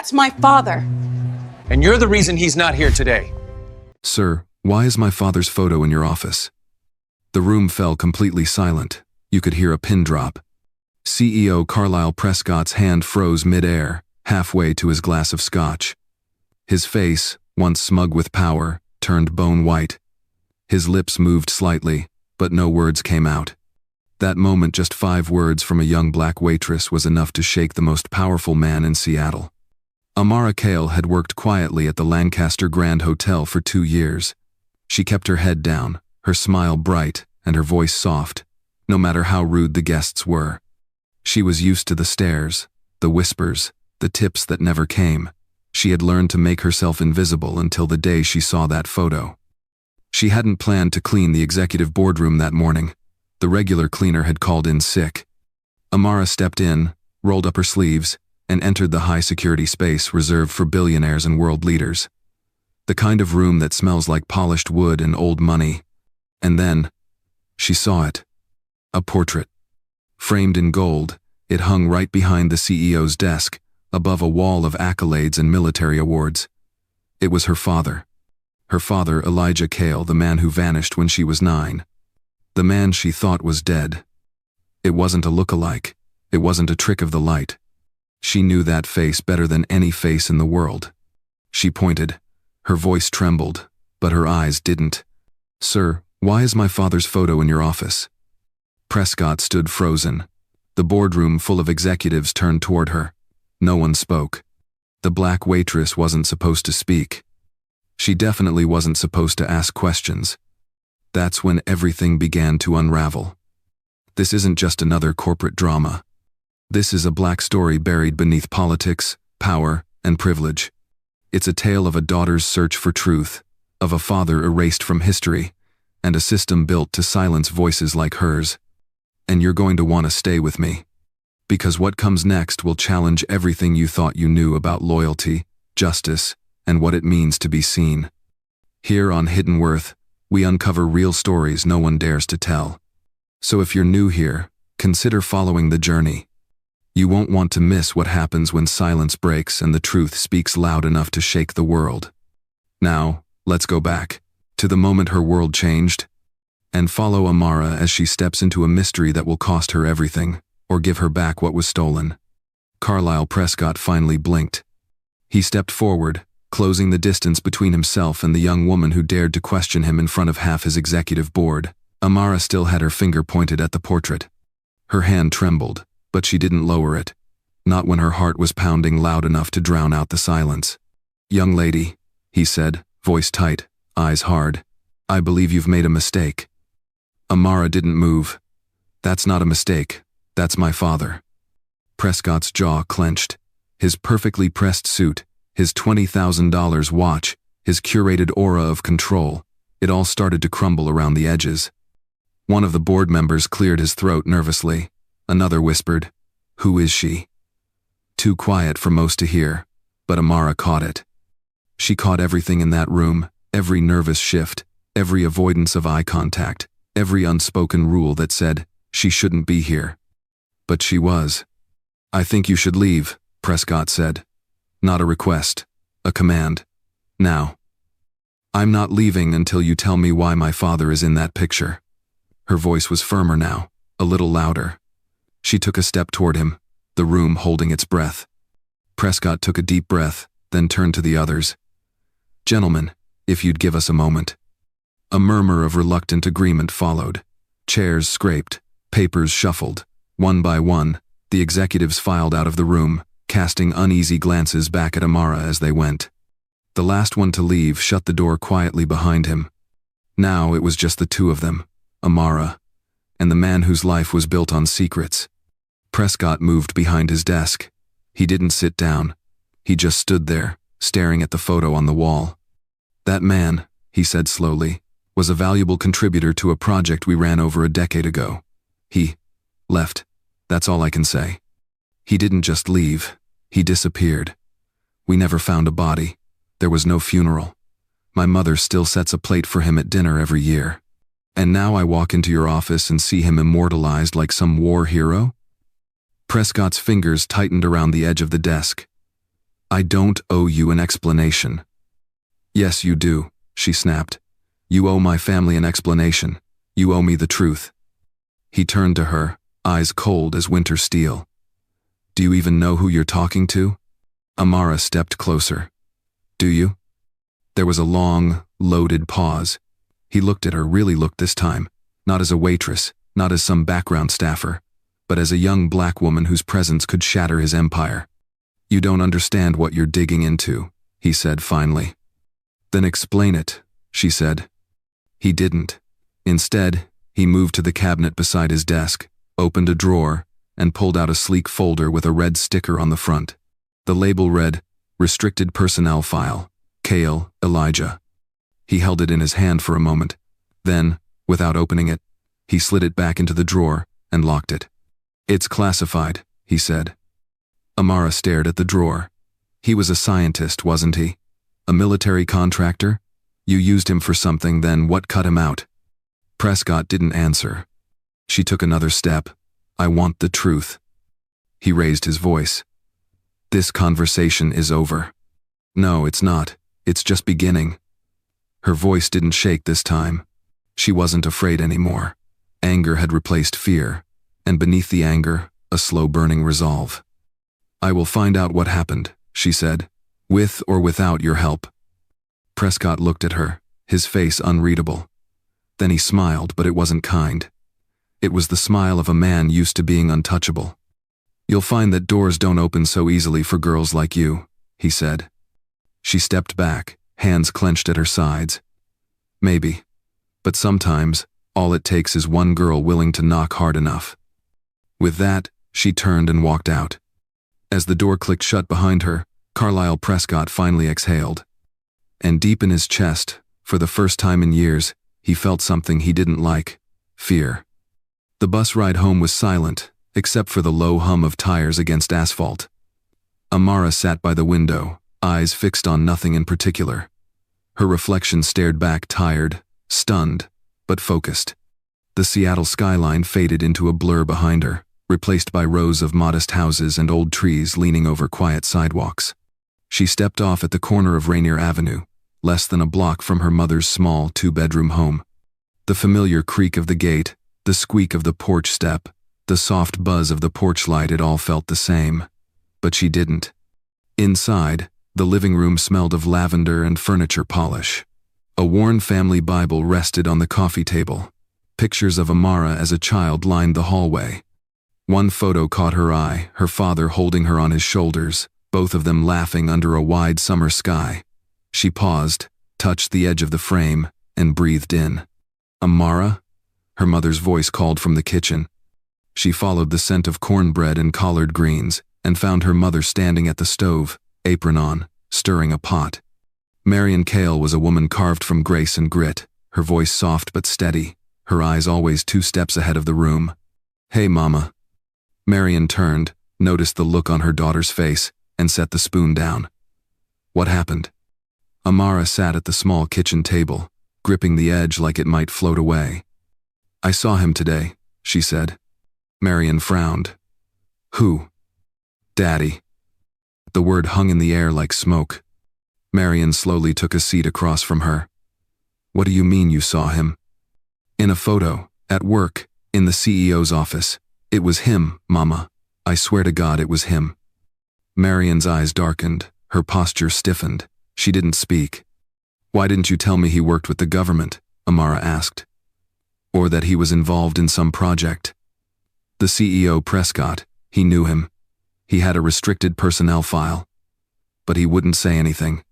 That's my father. And you're the reason he's not here today. Sir, why is my father's photo in your office? The room fell completely silent. You could hear a pin drop. CEO Carlisle Prescott's hand froze mid-air, halfway to his glass of scotch. His face, once smug with power, turned bone white. His lips moved slightly, but no words came out. That moment, just 5 words from a young black waitress, was enough to shake the most powerful man in Seattle. Amara Kale had worked quietly at the Lancaster Grand Hotel for 2 years. She kept her head down, her smile bright, and her voice soft, no matter how rude the guests were. She was used to the stares, the whispers, the tips that never came. She had learned to make herself invisible until the day she saw that photo. She hadn't planned to clean the executive boardroom that morning. The regular cleaner had called in sick. Amara stepped in, rolled up her sleeves, and entered the high-security space reserved for billionaires and world leaders. The kind of room that smells like polished wood and old money. And then, she saw it. A portrait. Framed in gold, it hung right behind the CEO's desk, above a wall of accolades and military awards. It was her father. Her father, Elijah Kale, the man who vanished when she was 9. The man she thought was dead. It wasn't a look-alike. It wasn't a trick of the light. She knew that face better than any face in the world. She pointed. Her voice trembled, but her eyes didn't. "Sir, why is my father's photo in your office?" Prescott stood frozen. The boardroom full of executives turned toward her. No one spoke. The black waitress wasn't supposed to speak. She definitely wasn't supposed to ask questions. That's when everything began to unravel. This isn't just another corporate drama. This is a black story buried beneath politics, power, and privilege. It's a tale of a daughter's search for truth, of a father erased from history, and a system built to silence voices like hers. And you're going to want to stay with me. Because what comes next will challenge everything you thought you knew about loyalty, justice, and what it means to be seen. Here on Hidden Worth, we uncover real stories no one dares to tell. So if you're new here, consider following the journey. You won't want to miss what happens when silence breaks and the truth speaks loud enough to shake the world. Now, let's go back to the moment her world changed, and follow Amara as she steps into a mystery that will cost her everything, or give her back what was stolen. Carlisle Prescott finally blinked. He stepped forward, closing the distance between himself and the young woman who dared to question him in front of half his executive board. Amara still had her finger pointed at the portrait. Her hand trembled, but she didn't lower it, not when her heart was pounding loud enough to drown out the silence. "Young lady," he said, voice tight, eyes hard, "I believe you've made a mistake." Amara didn't move. "That's not a mistake. That's my father." Prescott's jaw clenched. His perfectly pressed suit, his $20,000 watch, his curated aura of control, it all started to crumble around the edges. One of the board members cleared his throat nervously. Another whispered, "Who is she?" Too quiet for most to hear, but Amara caught it. She caught everything in that room, every nervous shift, every avoidance of eye contact, every unspoken rule that said she shouldn't be here. But she was. "I think you should leave," Prescott said. "Not a request, a command. Now." "I'm not leaving until you tell me why my father is in that picture." Her voice was firmer now, a little louder. She took a step toward him, the room holding its breath. Prescott took a deep breath, then turned to the others. "Gentlemen, if you'd give us a moment." A murmur of reluctant agreement followed. Chairs scraped, papers shuffled. One by one, the executives filed out of the room, casting uneasy glances back at Amara as they went. The last one to leave shut the door quietly behind him. Now it was just the two of them, Amara, and the man whose life was built on secrets. Prescott moved behind his desk. He didn't sit down. He just stood there, staring at the photo on the wall. "That man," he said slowly, "was a valuable contributor to a project we ran over a decade ago. He left. That's all I can say. He didn't just leave. He disappeared. We never found a body. There was no funeral. My mother still sets a plate for him at dinner every year. And now I walk into your office and see him immortalized like some war hero?" Prescott's fingers tightened around the edge of the desk. I don't owe you an explanation. Yes, you do, she snapped. You owe my family an explanation. You owe me the truth. He turned to her, eyes cold as winter steel. Do you even know who you're talking to? Amara stepped closer. Do you? There was a long, loaded pause. He looked at her, really looked this time, not as a waitress, not as some background staffer, but as a young black woman whose presence could shatter his empire. You don't understand what you're digging into, he said finally. Then explain it, she said. He didn't. Instead, he moved to the cabinet beside his desk, opened a drawer, and pulled out a sleek folder with a red sticker on the front. The label read, Restricted Personnel File, Kale, Elijah. He held it in his hand for a moment. Then, without opening it, he slid it back into the drawer and locked it. It's classified, he said. Amara stared at the drawer. He was a scientist, wasn't he? A military contractor? You used him for something, then what cut him out? Prescott didn't answer. She took another step. I want the truth. He raised his voice. This conversation is over. No, it's not. It's just beginning. Her voice didn't shake this time. She wasn't afraid anymore. Anger had replaced fear, and beneath the anger, a slow-burning resolve. I will find out what happened, she said, with or without your help. Prescott looked at her, his face unreadable. Then he smiled, but it wasn't kind. It was the smile of a man used to being untouchable. You'll find that doors don't open so easily for girls like you, he said. She stepped back, hands clenched at her sides. Maybe. But sometimes, all it takes is one girl willing to knock hard enough. With that, she turned and walked out. As the door clicked shut behind her, Carlisle Prescott finally exhaled. And deep in his chest, for the first time in years, he felt something he didn't like: fear. The bus ride home was silent, except for the low hum of tires against asphalt. Amara sat by the window, eyes fixed on nothing in particular. Her reflection stared back, tired, stunned, but focused. The Seattle skyline faded into a blur behind her, replaced by rows of modest houses and old trees leaning over quiet sidewalks. She stepped off at the corner of Rainier Avenue, less than a block from her mother's small two-bedroom home. The familiar creak of the gate, the squeak of the porch step, the soft buzz of the porch light, it all felt the same. But she didn't. Inside, the living room smelled of lavender and furniture polish. A worn family Bible rested on the coffee table. Pictures of Amara as a child lined the hallway. One photo caught her eye, her father holding her on his shoulders, both of them laughing under a wide summer sky. She paused, touched the edge of the frame, and breathed in. Amara? Her mother's voice called from the kitchen. She followed the scent of cornbread and collard greens, and found her mother standing at the stove, apron on, stirring a pot. Marion Cale was a woman carved from grace and grit, her voice soft but steady, her eyes always 2 steps ahead of the room. Hey, Mama. Marion turned, noticed the look on her daughter's face, and set the spoon down. What happened? Amara sat at the small kitchen table, gripping the edge like it might float away. I saw him today, she said. Marion frowned. Who? Daddy. The word hung in the air like smoke. Marion slowly took a seat across from her. What do you mean you saw him? In a photo, at work, in the CEO's office. It was him, Mama. I swear to God it was him. Marion's eyes darkened, her posture stiffened. She didn't speak. Why didn't you tell me he worked with the government? Amara asked. Or that he was involved in some project. The CEO, Prescott, he knew him. He had a restricted personnel file. But he wouldn't say anything.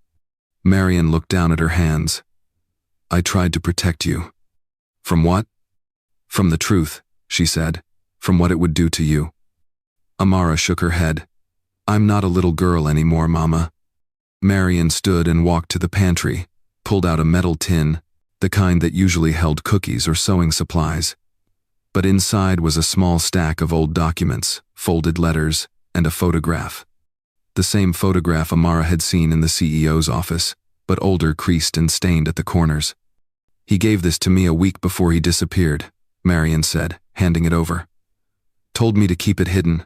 Marion looked down at her hands. I tried to protect you. From what? From the truth, she said. From what it would do to you. Amara shook her head. I'm not a little girl anymore, Mama. Marion stood and walked to the pantry, pulled out a metal tin, the kind that usually held cookies or sewing supplies. But inside was a small stack of old documents, folded letters, and a photograph. The same photograph Amara had seen in the CEO's office, but older, creased and stained at the corners. He gave this to me a week before he disappeared, Marion said, handing it over. Told me to keep it hidden.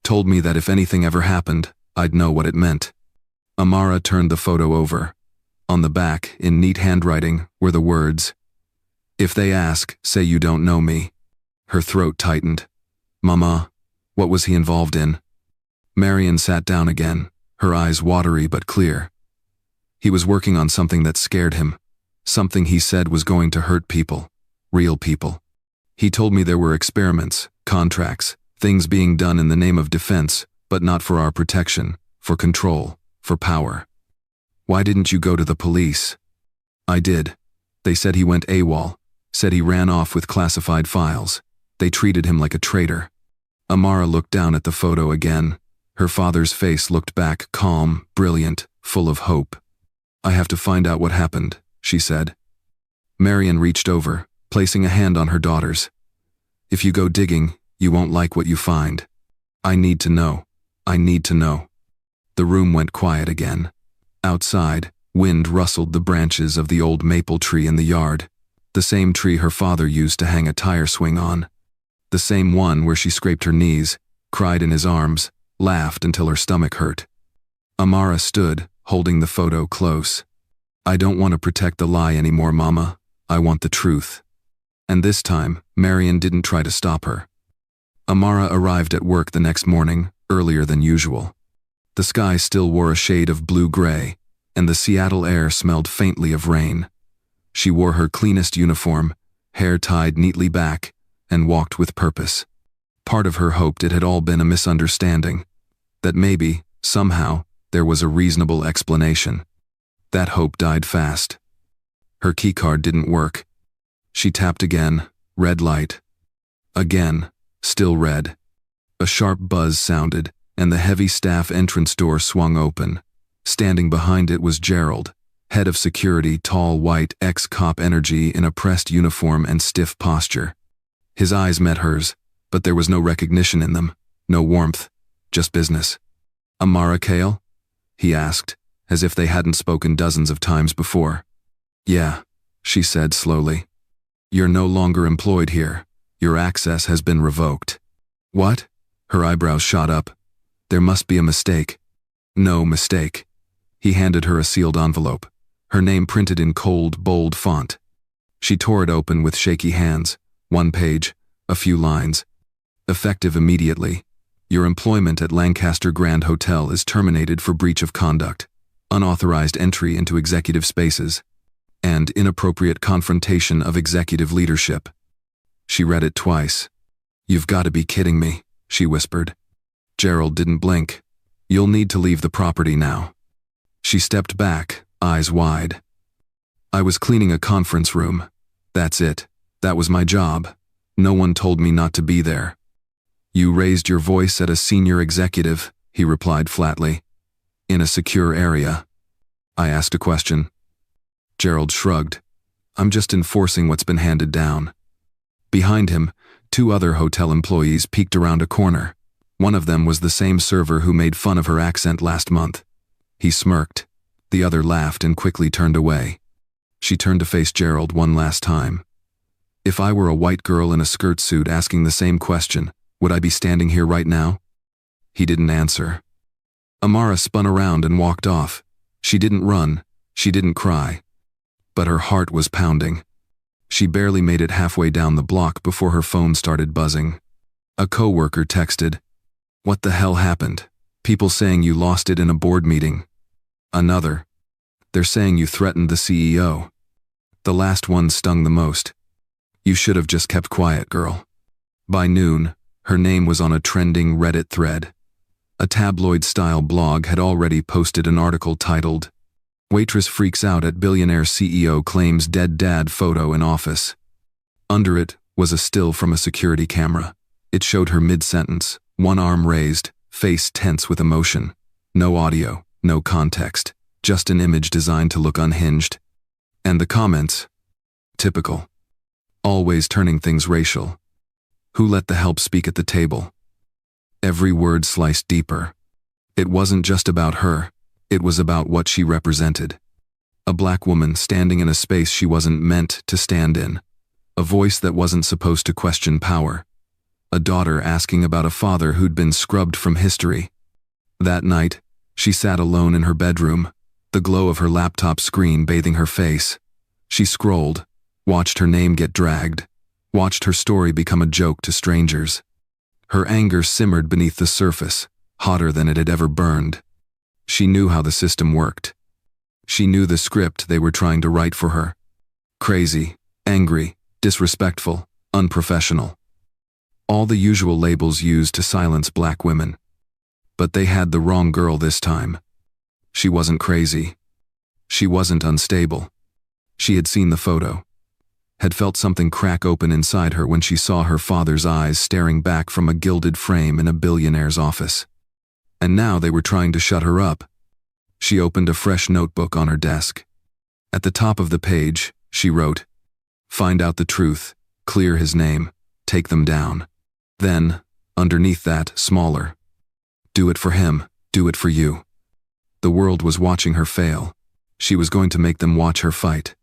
Told me that if anything ever happened, I'd know what it meant. Amara turned the photo over. On the back, in neat handwriting, were the words, "If they ask, say you don't know me." Her throat tightened. "Mama, what was he involved in?" Marion sat down again, her eyes watery but clear. He was working on something that scared him, something he said was going to hurt people, real people. He told me there were experiments, contracts, things being done in the name of defense, but not for our protection, for control, for power. "Why didn't you go to the police?" "I did. They said he went AWOL, said he ran off with classified files. They treated him like a traitor." Amara looked down at the photo again. Her father's face looked back, calm, brilliant, full of hope. "I have to find out what happened," she said. Marion reached over, placing a hand on her daughter's. "If you go digging, you won't like what you find. I need to know. I need to know." The room went quiet again. Outside, wind rustled the branches of the old maple tree in the yard, the same tree her father used to hang a tire swing on, the same one where she scraped her knees, cried in his arms, laughed until her stomach hurt. Amara stood, holding the photo close. "I don't want to protect the lie anymore, Mama. I want the truth." And this time, Marion didn't try to stop her. Amara arrived at work the next morning, earlier than usual. The sky still wore a shade of blue-gray, and the Seattle air smelled faintly of rain. She wore her cleanest uniform, hair tied neatly back, and walked with purpose. Part of her hoped it had all been a misunderstanding, that maybe, somehow, there was a reasonable explanation. That hope died fast. Her keycard didn't work. She tapped again, red light. Again, still red. A sharp buzz sounded, and the heavy staff entrance door swung open. Standing behind it was Gerald, head of security, tall, white, ex-cop energy in a pressed uniform and stiff posture. His eyes met hers, but there was no recognition in them, no warmth, just business. "Amara Kale?" he asked, as if they hadn't spoken dozens of times before. "Yeah," she said slowly. "You're no longer employed here. Your access has been revoked." "What?" Her eyebrows shot up. "There must be a mistake." "No mistake." He handed her a sealed envelope, her name printed in cold, bold font. She tore it open with shaky hands, one page, a few lines. "Effective immediately. Your employment at Lancaster Grand Hotel is terminated for breach of conduct, unauthorized entry into executive spaces, and inappropriate confrontation of executive leadership." She read it twice. "You've got to be kidding me," she whispered. Gerald didn't blink. "You'll need to leave the property now." She stepped back, eyes wide. "I was cleaning a conference room. That's it. That was my job. No one told me not to be there." "You raised your voice at a senior executive," he replied flatly. "In a secure area." I asked a question. Gerald shrugged. "I'm just enforcing what's been handed down." Behind him, two other hotel employees peeked around a corner. One of them was the same server who made fun of her accent last month. He smirked. The other laughed and quickly turned away. She turned to face Gerald one last time. "If I were a white girl in a skirt suit asking the same question, would I be standing here right now?" He didn't answer. Amara spun around and walked off. She didn't run. She didn't cry. But her heart was pounding. She barely made it halfway down the block before her phone started buzzing. A coworker texted, "What the hell happened? People saying you lost it in a board meeting." Another, "They're saying you threatened the CEO." The last one stung the most. "You should have just kept quiet, girl." By noon, her name was on a trending Reddit thread. A tabloid-style blog had already posted an article titled, "Waitress freaks out at Billionaire CEO claims dead dad photo in office." Under it was a still from a security camera. It showed her mid-sentence, one arm raised, face tense with emotion. No audio, no context, just an image designed to look unhinged. And the comments? Typical. Always turning things racial. Who let the help speak at the table? Every word sliced deeper. It wasn't just about her. It was about what she represented. A black woman standing in a space she wasn't meant to stand in. A voice that wasn't supposed to question power. A daughter asking about a father who'd been scrubbed from history. That night, She sat alone in her bedroom, the glow of her laptop screen bathing her face. She scrolled, watched her name get dragged, watched her story become a joke to strangers. Her anger simmered beneath the surface, hotter than it had ever burned. She knew how the system worked. She knew the script they were trying to write for her. Crazy, angry, disrespectful, unprofessional. All the usual labels used to silence black women. But they had the wrong girl this time. She wasn't crazy. She wasn't unstable. She had seen the photo, had felt something crack open inside her when she saw her father's eyes staring back from a gilded frame in a billionaire's office. And now they were trying to shut her up. She opened a fresh notebook on her desk. At the top of the page, she wrote, "Find out the truth, clear his name, take them down." Then, underneath that, smaller, "Do it for him, do it for you." The world was watching her fail. She was going to make them watch her fight.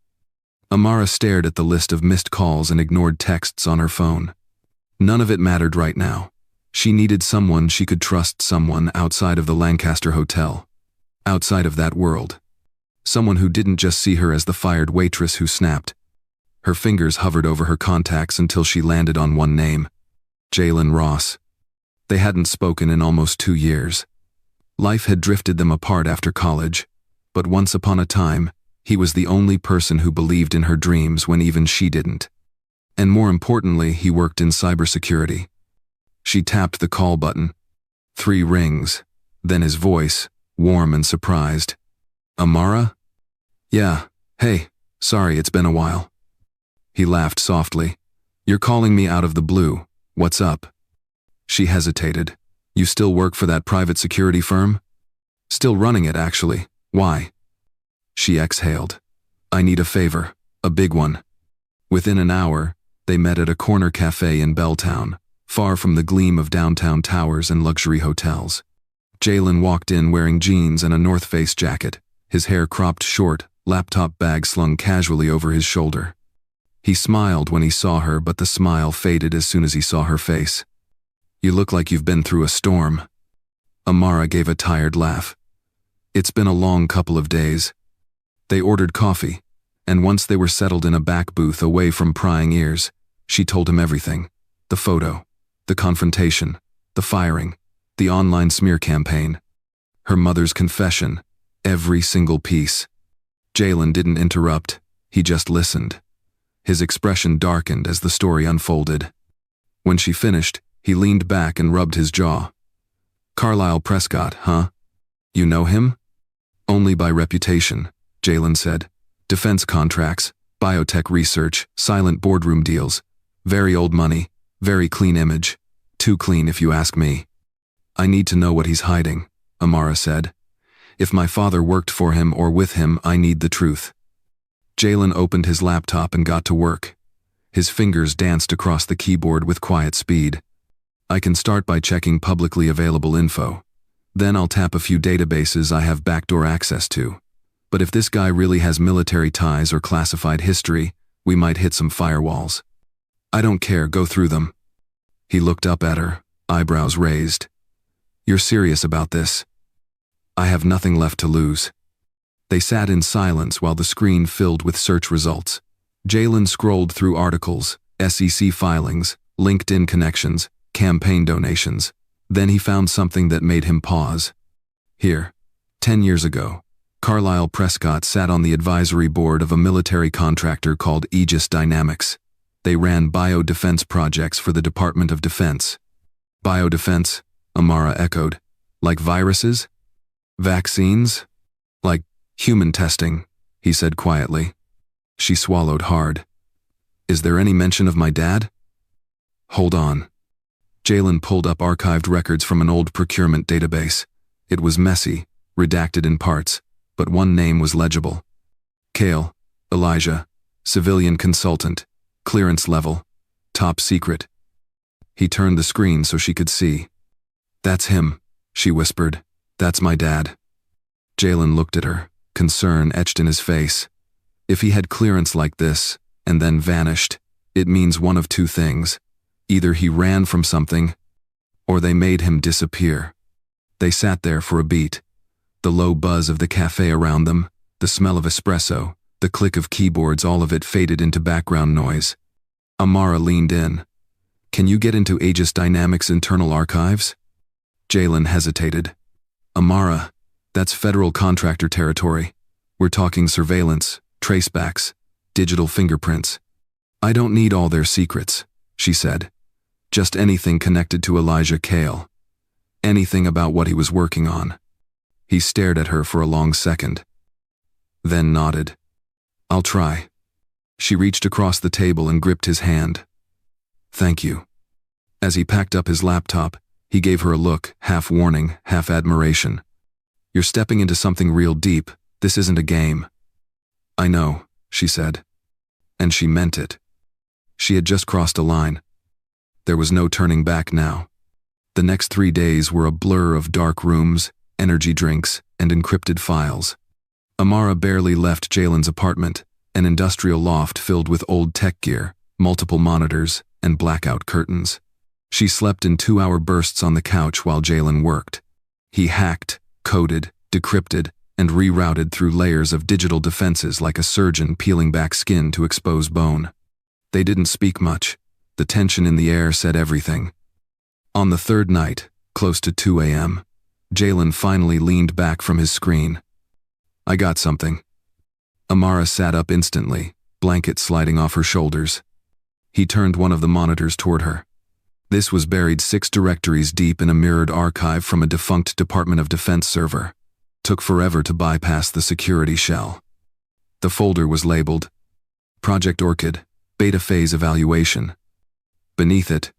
Amara stared at the list of missed calls and ignored texts on her phone. None of it mattered right now. She needed someone she could trust, someone outside of the Lancaster Hotel. Outside of that world. Someone who didn't just see her as the fired waitress who snapped. Her fingers hovered over her contacts until she landed on one name. Jalen Ross. They hadn't spoken in almost 2 years. Life had drifted them apart after college, but once upon a time, he was the only person who believed in her dreams when even she didn't. And more importantly, he worked in cybersecurity. She tapped the call button. 3 rings. Then his voice, warm and surprised. "Amara?" "Yeah, hey, sorry it's been a while." He laughed softly. "You're calling me out of the blue. What's up?" She hesitated. "You still work for that private security firm?" "Still running it, actually. Why?" She exhaled. "I need a favor, a big one." Within an hour, they met at a corner cafe in Belltown, far from the gleam of downtown towers and luxury hotels. Jalen walked in wearing jeans and a North Face jacket, his hair cropped short, laptop bag slung casually over his shoulder. He smiled when he saw her, but the smile faded as soon as he saw her face. "You look like you've been through a storm." Amara gave a tired laugh. "It's been a long couple of days." They ordered coffee, and once they were settled in a back booth away from prying ears, she told him everything. The photo, the confrontation, the firing, the online smear campaign, her mother's confession, every single piece. Jalen didn't interrupt, he just listened. His expression darkened as the story unfolded. When she finished, he leaned back and rubbed his jaw. "Carlisle Prescott, huh? You know him?" "Only by reputation," Jalen said. "Defense contracts, biotech research, silent boardroom deals. Very old money, very clean image. Too clean if you ask me." "I need to know what he's hiding," Amara said. "If my father worked for him or with him, I need the truth." Jalen opened his laptop and got to work. His fingers danced across the keyboard with quiet speed. "I can start by checking publicly available info. Then I'll tap a few databases I have backdoor access to. But if this guy really has military ties or classified history, we might hit some firewalls." "I don't care, go through them." He looked up at her, eyebrows raised. "You're serious about this?" "I have nothing left to lose." They sat in silence while the screen filled with search results. Jalen scrolled through articles, SEC filings, LinkedIn connections, campaign donations. Then he found something that made him pause. Here, 10 years ago, Carlisle Prescott sat on the advisory board of a military contractor called Aegis Dynamics. They ran bio-defense projects for the Department of Defense. "Biodefense?" Amara echoed. "Like viruses? Vaccines?" "Like human testing," he said quietly. She swallowed hard. "Is there any mention of my dad?" "Hold on." Jalen pulled up archived records from an old procurement database. It was messy, redacted in parts, but one name was legible. Cale, Elijah, civilian consultant, clearance level, top secret. He turned the screen so she could see. "That's him," she whispered. "That's my dad." Jalen looked at her, concern etched in his face. If he had clearance like this, and then vanished, it means one of two things. Either he ran from something, or they made him disappear. They sat there for a beat. The low buzz of the cafe around them, the smell of espresso, the click of keyboards, all of it faded into background noise. Amara leaned in. "Can you get into Aegis Dynamics' internal archives?" Jalen hesitated. "Amara, that's federal contractor territory. We're talking surveillance, tracebacks, digital fingerprints. I don't need all their secrets," she said. "Just anything connected to Elijah Cale. Anything about what he was working on." He stared at her for a long second, then nodded. "I'll try." She reached across the table and gripped his hand. "Thank you." As he packed up his laptop, he gave her a look, half warning, half admiration. "You're stepping into something real deep. This isn't a game." "I know," she said. And she meant it. She had just crossed a line. There was no turning back now. The next 3 days were a blur of dark rooms, energy drinks, and encrypted files. Amara barely left Jalen's apartment, an industrial loft filled with old tech gear, multiple monitors, and blackout curtains. She slept in 2-hour bursts on the couch while Jalen worked. He hacked, coded, decrypted, and rerouted through layers of digital defenses like a surgeon peeling back skin to expose bone. They didn't speak much. The tension in the air said everything. On the third night, close to 2 a.m., Jalen finally leaned back from his screen. "I got something." Amara sat up instantly, blanket sliding off her shoulders. He turned one of the monitors toward her. This was buried 6 directories deep in a mirrored archive from a defunct Department of Defense server. Took forever to bypass the security shell. The folder was labeled Project Orchid, Beta Phase Evaluation. Beneath it,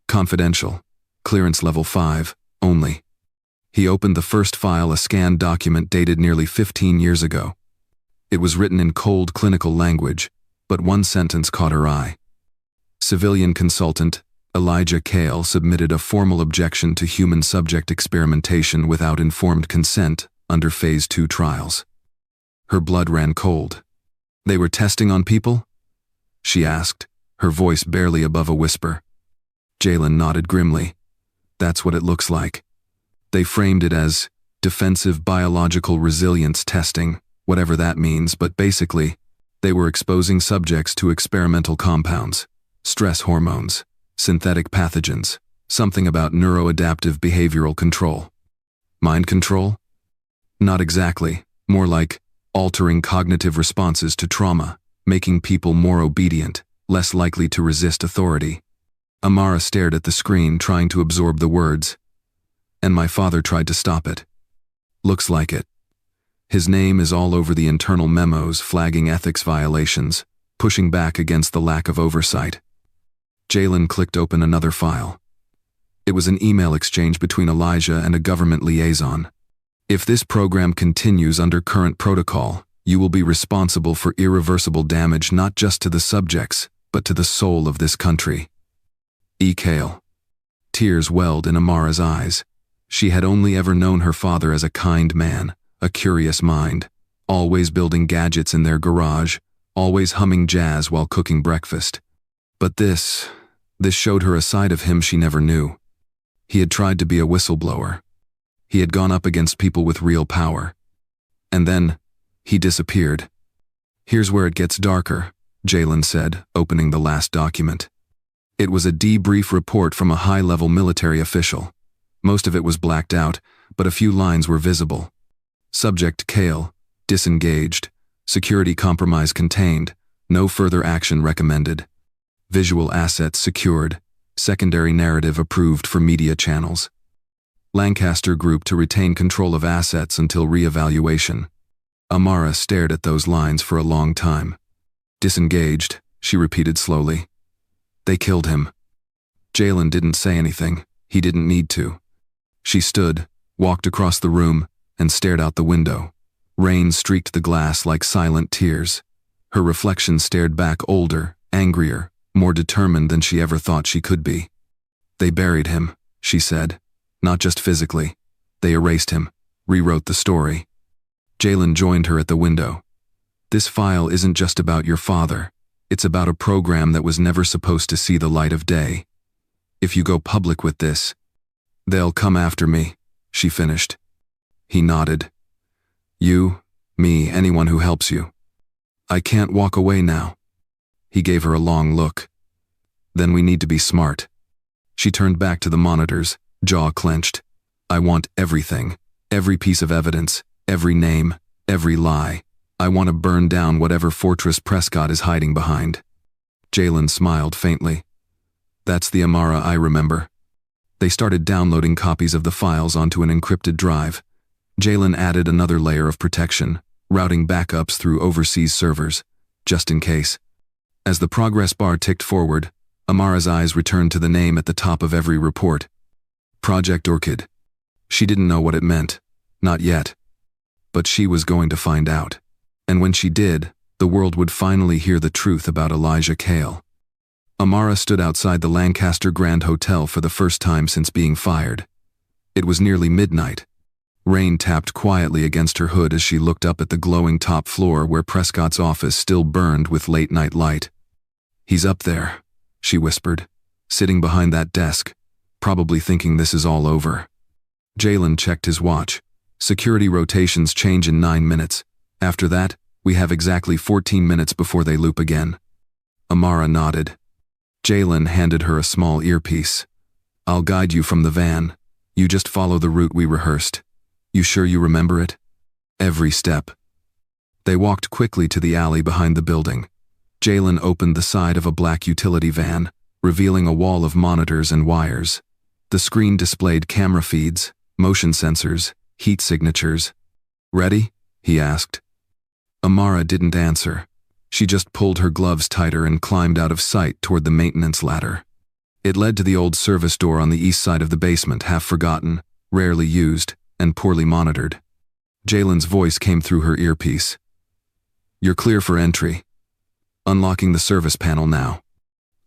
Confidential, Clearance Level 5, only. He opened the first file, a scanned document dated nearly 15 years ago. It was written in cold clinical language, but one sentence caught her eye. Civilian consultant Elijah Cale submitted a formal objection to human subject experimentation without informed consent under Phase 2 trials. Her blood ran cold. "They were testing on people?" she asked, her voice barely above a whisper. Jalen nodded grimly. "That's what it looks like. They framed it as defensive biological resilience testing, whatever that means, but basically, they were exposing subjects to experimental compounds, stress hormones, synthetic pathogens, something about neuroadaptive behavioral control." "Mind control?" "Not exactly, more like altering cognitive responses to trauma, making people more obedient, less likely to resist authority." Amara stared at the screen, trying to absorb the words. "And my father tried to stop it." "Looks like it. His name is all over the internal memos flagging ethics violations, pushing back against the lack of oversight." Jalen clicked open another file. It was an email exchange between Elijah and a government liaison. "If this program continues under current protocol, you will be responsible for irreversible damage not just to the subjects, but to the soul of this country. E. Cale." Tears welled in Amara's eyes. She had only ever known her father as a kind man, a curious mind, always building gadgets in their garage, always humming jazz while cooking breakfast. But this showed her a side of him she never knew. He had tried to be a whistleblower. He had gone up against people with real power. And then, he disappeared. "Here's where it gets darker," Jalen said, opening the last document. It was a debrief report from a high-level military official. Most of it was blacked out, but a few lines were visible. Subject Cale, disengaged, security compromise contained, no further action recommended. Visual assets secured, secondary narrative approved for media channels. Lancaster Group to retain control of assets until re-evaluation. Amara stared at those lines for a long time. "Disengaged," she repeated slowly. "They killed him." Jalen didn't say anything. He didn't need to. She stood, walked across the room, and stared out the window. Rain streaked the glass like silent tears. Her reflection stared back, older, angrier, more determined than she ever thought she could be. "They buried him," she said. "Not just physically. They erased him, rewrote the story." Jalen joined her at the window. "This file isn't just about your father. It's about a program that was never supposed to see the light of day. If you go public with this, they'll come after me," she finished. He nodded. You, me, anyone who helps you. I can't walk away now. He gave her a long look. Then we need to be smart. She turned back to the monitors, jaw clenched. I want everything, every piece of evidence, every name, every lie. I want to burn down whatever fortress Prescott is hiding behind. Jalen smiled faintly. That's the Amara I remember. They started downloading copies of the files onto an encrypted drive. Jalen added another layer of protection, routing backups through overseas servers, just in case. As the progress bar ticked forward, Amara's eyes returned to the name at the top of every report. Project Orchid. She didn't know what it meant. Not yet. But she was going to find out. And when she did, the world would finally hear the truth about Elijah Cale. Amara stood outside the Lancaster Grand Hotel for the first time since being fired. It was nearly midnight. Rain tapped quietly against her hood as she looked up at the glowing top floor where Prescott's office still burned with late-night light. He's up there, she whispered, sitting behind that desk, probably thinking this is all over. Jalen checked his watch. Security rotations change in 9 minutes. After that, we have exactly 14 minutes before they loop again. Amara nodded. Jalen handed her a small earpiece. I'll guide you from the van. You just follow the route we rehearsed. You sure you remember it? Every step. They walked quickly to the alley behind the building. Jalen opened the side of a black utility van, revealing a wall of monitors and wires. The screen displayed camera feeds, motion sensors, heat signatures. Ready? He asked. Amara didn't answer. She just pulled her gloves tighter and climbed out of sight toward the maintenance ladder. It led to the old service door on the east side of the basement, half forgotten, rarely used, and poorly monitored. Jalen's voice came through her earpiece. You're clear for entry. Unlocking the service panel now.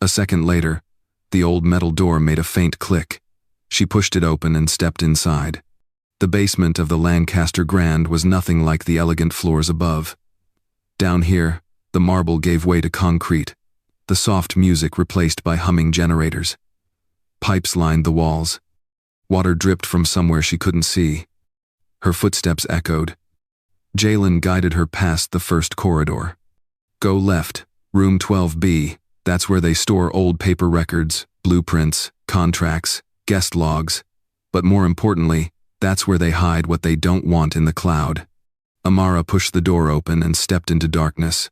A second later, the old metal door made a faint click. She pushed it open and stepped inside. The basement of the Lancaster Grand was nothing like the elegant floors above. Down here, the marble gave way to concrete, the soft music replaced by humming generators. Pipes lined the walls. Water dripped from somewhere she couldn't see. Her footsteps echoed. Jalen guided her past the first corridor. Go left, room 12B. That's where they store old paper records, blueprints, contracts, guest logs. But more importantly, that's where they hide what they don't want in the cloud. Amara pushed the door open and stepped into darkness.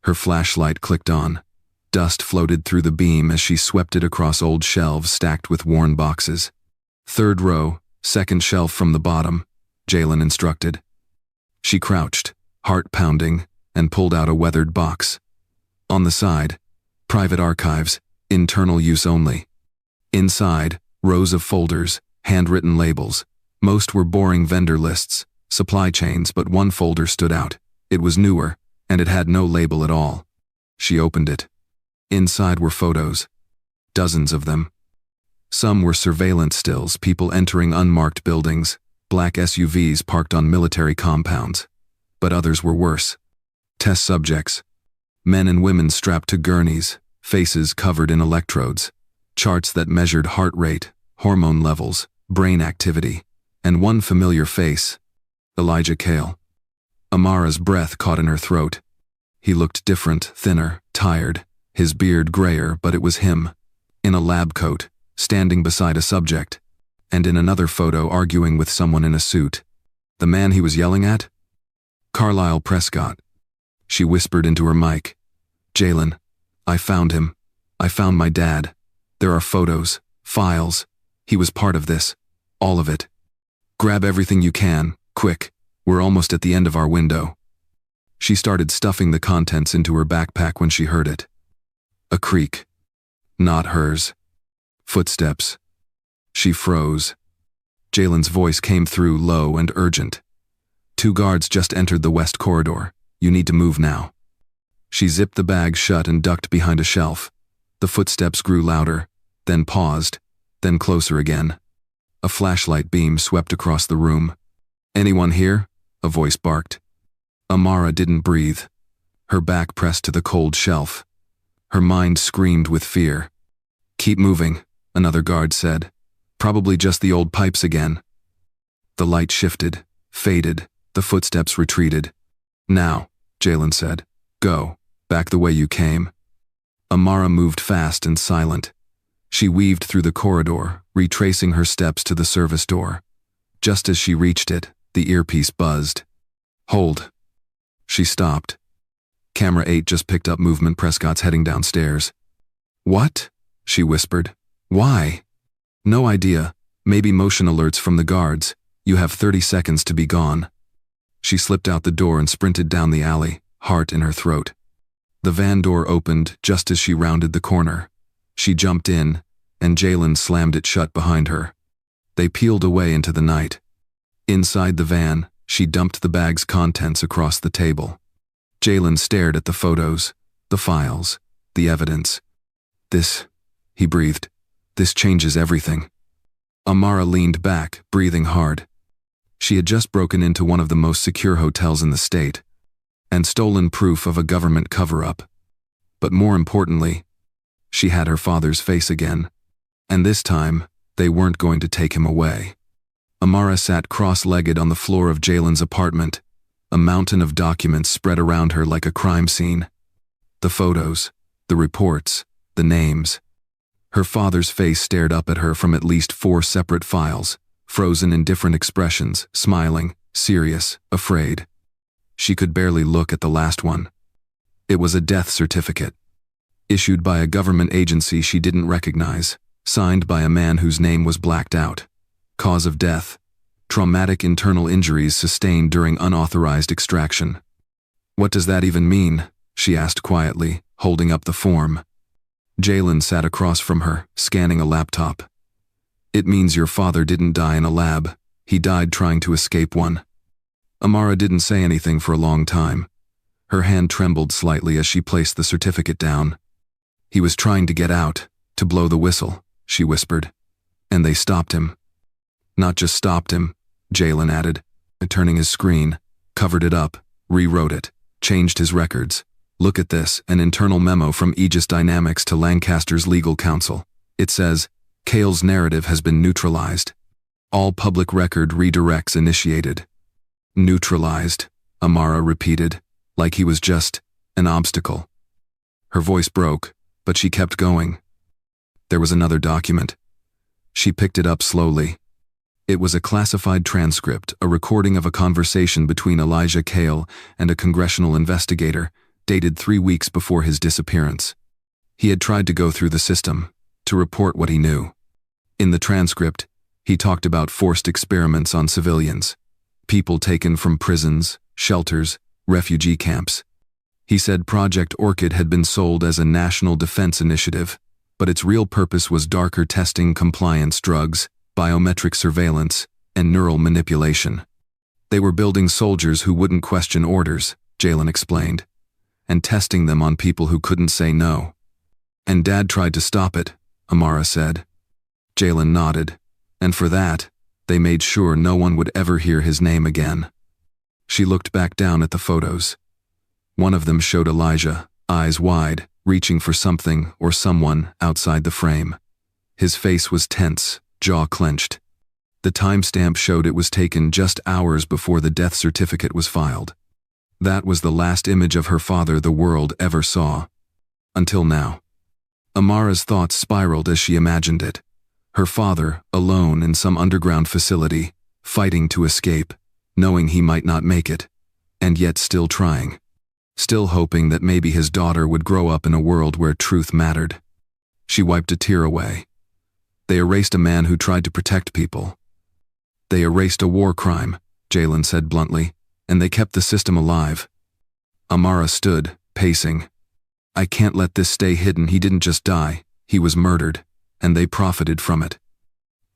Her flashlight clicked on. Dust floated through the beam as she swept it across old shelves stacked with worn boxes. Third row, second shelf from the bottom, Jalen instructed. She crouched, heart pounding, and pulled out a weathered box. On the side, private archives, internal use only. Inside, rows of folders, handwritten labels. Most were boring vendor lists, supply chains, but one folder stood out. It was newer, and it had no label at all. She opened it. Inside were photos. Dozens of them. Some were surveillance stills, people entering unmarked buildings, black SUVs parked on military compounds. But others were worse. Test subjects. Men and women strapped to gurneys, faces covered in electrodes. Charts that measured heart rate, hormone levels, brain activity. And one familiar face. Elijah Cale. Amara's breath caught in her throat. He looked different, thinner, tired, his beard grayer, but it was him. In a lab coat, standing beside a subject, and in another photo arguing with someone in a suit. The man he was yelling at? Carlisle Prescott. She whispered into her mic. Jalen, I found him. I found my dad. There are photos, files. He was part of this. All of it. Grab everything you can, quick. We're almost at the end of our window. She started stuffing the contents into her backpack when she heard it. A creak. Not hers. Footsteps. She froze. Jalen's voice came through low and urgent. 2 guards just entered the west corridor. You need to move now. She zipped the bag shut and ducked behind a shelf. The footsteps grew louder, then paused, then closer again. A flashlight beam swept across the room. Anyone here? A voice barked. Amara didn't breathe. Her back pressed to the cold shelf. Her mind screamed with fear. Keep moving, another guard said. Probably just the old pipes again. The light shifted, faded, the footsteps retreated. "Now," Jalen said. "Go, back the way you came." Amara moved fast and silent. She weaved through the corridor, retracing her steps to the service door. Just as she reached it, the earpiece buzzed. "Hold." She stopped. Camera 8 just picked up movement. Prescott's heading downstairs. "What?" she whispered. "Why?" "No idea. Maybe motion alerts from the guards. You have 30 seconds to be gone." She slipped out the door and sprinted down the alley, heart in her throat. The van door opened just as she rounded the corner. She jumped in, and Jalen slammed it shut behind her. They peeled away into the night. Inside the van, she dumped the bag's contents across the table. Jalen stared at the photos, the files, the evidence. "This," he breathed, "this changes everything." Amara leaned back, breathing hard. She had just broken into one of the most secure hotels in the state, and stolen proof of a government cover-up. But more importantly, she had her father's face again, and this time, they weren't going to take him away. Amara sat cross-legged on the floor of Jalen's apartment, a mountain of documents spread around her like a crime scene. The photos, the reports, the names. Her father's face stared up at her from at least 4 separate files, frozen in different expressions, smiling, serious, afraid. She could barely look at the last one. It was a death certificate, issued by a government agency she didn't recognize, signed by a man whose name was blacked out. Cause of death: traumatic internal injuries sustained during unauthorized extraction. "What does that even mean?" she asked quietly, holding up the form. Jalen sat across from her, scanning a laptop. "It means your father didn't die in a lab. He died trying to escape one." Amara didn't say anything for a long time. Her hand trembled slightly as she placed the certificate down. "He was trying to get out, to blow the whistle," she whispered. "And they stopped him." "Not just stopped him," Jalen added, turning his screen, covered it up, rewrote it, changed his records. "Look at this, an internal memo from Aegis Dynamics to Lancaster's legal counsel. It says, Cale's narrative has been neutralized. All public record redirects initiated." "Neutralized," Amara repeated, like he was just an obstacle. Her voice broke, but she kept going. There was another document. She picked it up slowly. It was a classified transcript, a recording of a conversation between Elijah Cale and a congressional investigator, dated 3 weeks before his disappearance. He had tried to go through the system, to report what he knew. In the transcript, he talked about forced experiments on civilians, people taken from prisons, shelters, refugee camps. He said Project Orchid had been sold as a national defense initiative, but its real purpose was darker testing, compliance drugs, biometric surveillance, and neural manipulation. They were building soldiers who wouldn't question orders, Jalen explained, and testing them on people who couldn't say no. "And Dad tried to stop it," Amara said. Jalen nodded, and for that, they made sure no one would ever hear his name again. She looked back down at the photos. One of them showed Elijah, eyes wide, reaching for something or someone outside the frame. His face was tense, jaw clenched. The timestamp showed it was taken just hours before the death certificate was filed. That was the last image of her father the world ever saw. Until now. Amara's thoughts spiraled as she imagined it. Her father, alone in some underground facility, fighting to escape, knowing he might not make it, and yet still trying. Still hoping that maybe his daughter would grow up in a world where truth mattered. She wiped a tear away. They erased a man who tried to protect people. They erased a war crime, Jalen said bluntly, and they kept the system alive. Amara stood, pacing. "I can't let this stay hidden. He didn't just die, he was murdered, and they profited from it."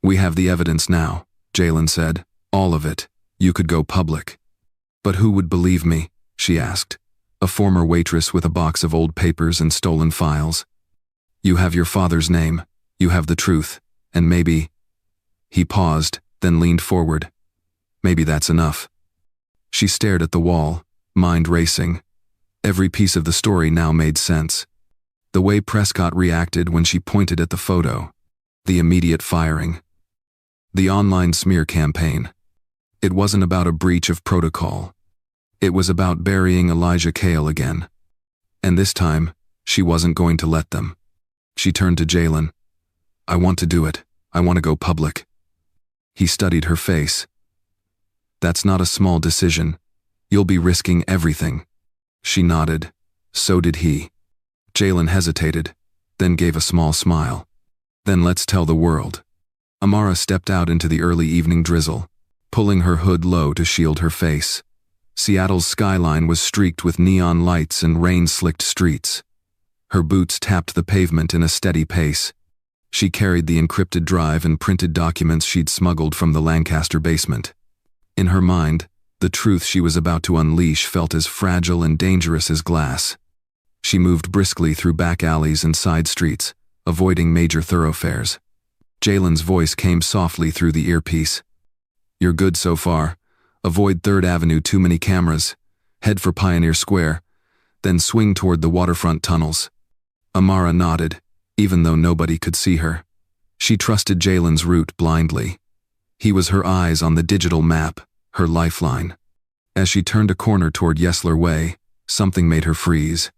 "We have the evidence now," Jalen said. "All of it. You could go public." "But who would believe me?" she asked. A former waitress with a box of old papers and stolen files. "You have your father's name, you have the truth, and maybe—" He paused, then leaned forward. "Maybe that's enough." She stared at the wall, mind racing. Every piece of the story now made sense. The way Prescott reacted when she pointed at the photo, the immediate firing, the online smear campaign, It wasn't about a breach of protocol. It was about burying Elijah Cale again. And this time, she wasn't going to let them. She turned to Jalen. "I want to do it. I want to go public." He studied her face. "That's not a small decision. You'll be risking everything." She nodded. So did he. Jalen hesitated, then gave a small smile. "Then let's tell the world." Amara stepped out into the early evening drizzle, pulling her hood low to shield her face. Seattle's skyline was streaked with neon lights and rain-slicked streets. Her boots tapped the pavement in a steady pace. She carried the encrypted drive and printed documents she'd smuggled from the Lancaster basement. In her mind, the truth she was about to unleash felt as fragile and dangerous as glass. She moved briskly through back alleys and side streets, avoiding major thoroughfares. Jalen's voice came softly through the earpiece. "You're good so far. Avoid 3rd Avenue, too many cameras. Head for Pioneer Square, then swing toward the waterfront tunnels." Amara nodded, even though nobody could see her. She trusted Jalen's route blindly. He was her eyes on the digital map, her lifeline. As she turned a corner toward Yesler Way, something made her freeze.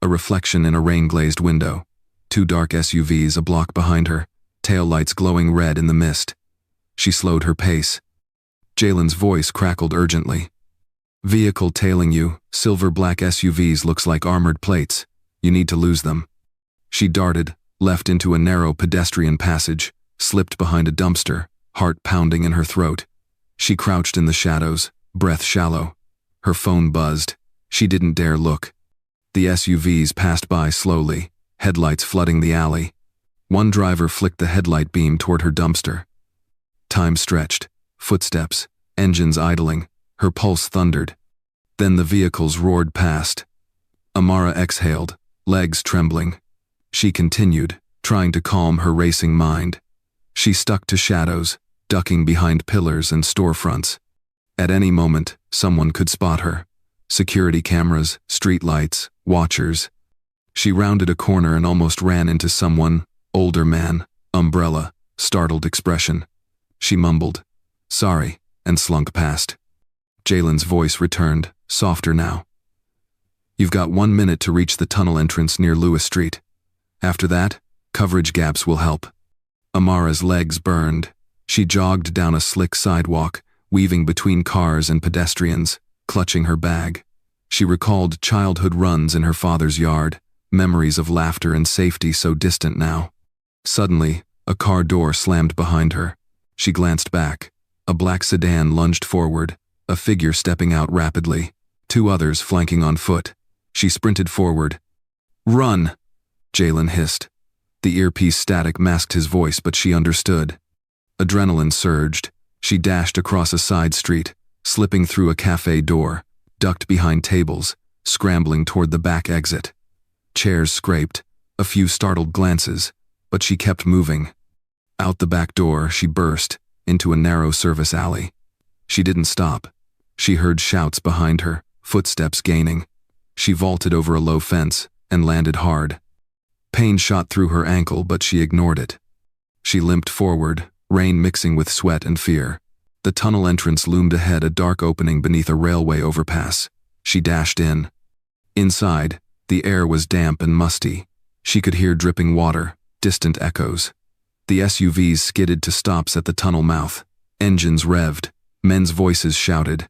A reflection in a rain-glazed window. 2 dark SUVs a block behind her, taillights glowing red in the mist. She slowed her pace. Jalen's voice crackled urgently. "Vehicle tailing you, silver-black SUVs looks like armored plates. You need to lose them." She darted, left into a narrow pedestrian passage, slipped behind a dumpster, heart pounding in her throat. She crouched in the shadows, breath shallow. Her phone buzzed. She didn't dare look. The SUVs passed by slowly, headlights flooding the alley. One driver flicked the headlight beam toward her dumpster. Time stretched. Footsteps, engines idling, her pulse thundered. Then the vehicles roared past. Amara exhaled, legs trembling. She continued, trying to calm her racing mind. She stuck to shadows, ducking behind pillars and storefronts. At any moment, someone could spot her. Security cameras, streetlights, watchers. She rounded a corner and almost ran into someone, older man, umbrella, startled expression. She mumbled, "Sorry," and slunk past. Jalen's voice returned, softer now. "You've got 1 minute to reach the tunnel entrance near Lewis Street. After that, coverage gaps will help." Amara's legs burned. She jogged down a slick sidewalk, weaving between cars and pedestrians, clutching her bag. She recalled childhood runs in her father's yard, memories of laughter and safety so distant now. Suddenly, a car door slammed behind her. She glanced back. A black sedan lunged forward, a figure stepping out rapidly, 2 others flanking on foot. She sprinted forward. "Run!" Jalen hissed. The earpiece static masked his voice, but she understood. Adrenaline surged. She dashed across a side street, slipping through a cafe door, ducked behind tables, scrambling toward the back exit. Chairs scraped, a few startled glances, but she kept moving. Out the back door, she burst into a narrow service alley. She didn't stop. She heard shouts behind her, footsteps gaining. She vaulted over a low fence and landed hard. Pain shot through her ankle, but she ignored it. She limped forward, rain mixing with sweat and fear. The tunnel entrance loomed ahead, a dark opening beneath a railway overpass. She dashed in. Inside, the air was damp and musty. She could hear dripping water, distant echoes. The SUVs skidded to stops at the tunnel mouth. Engines revved. Men's voices shouted.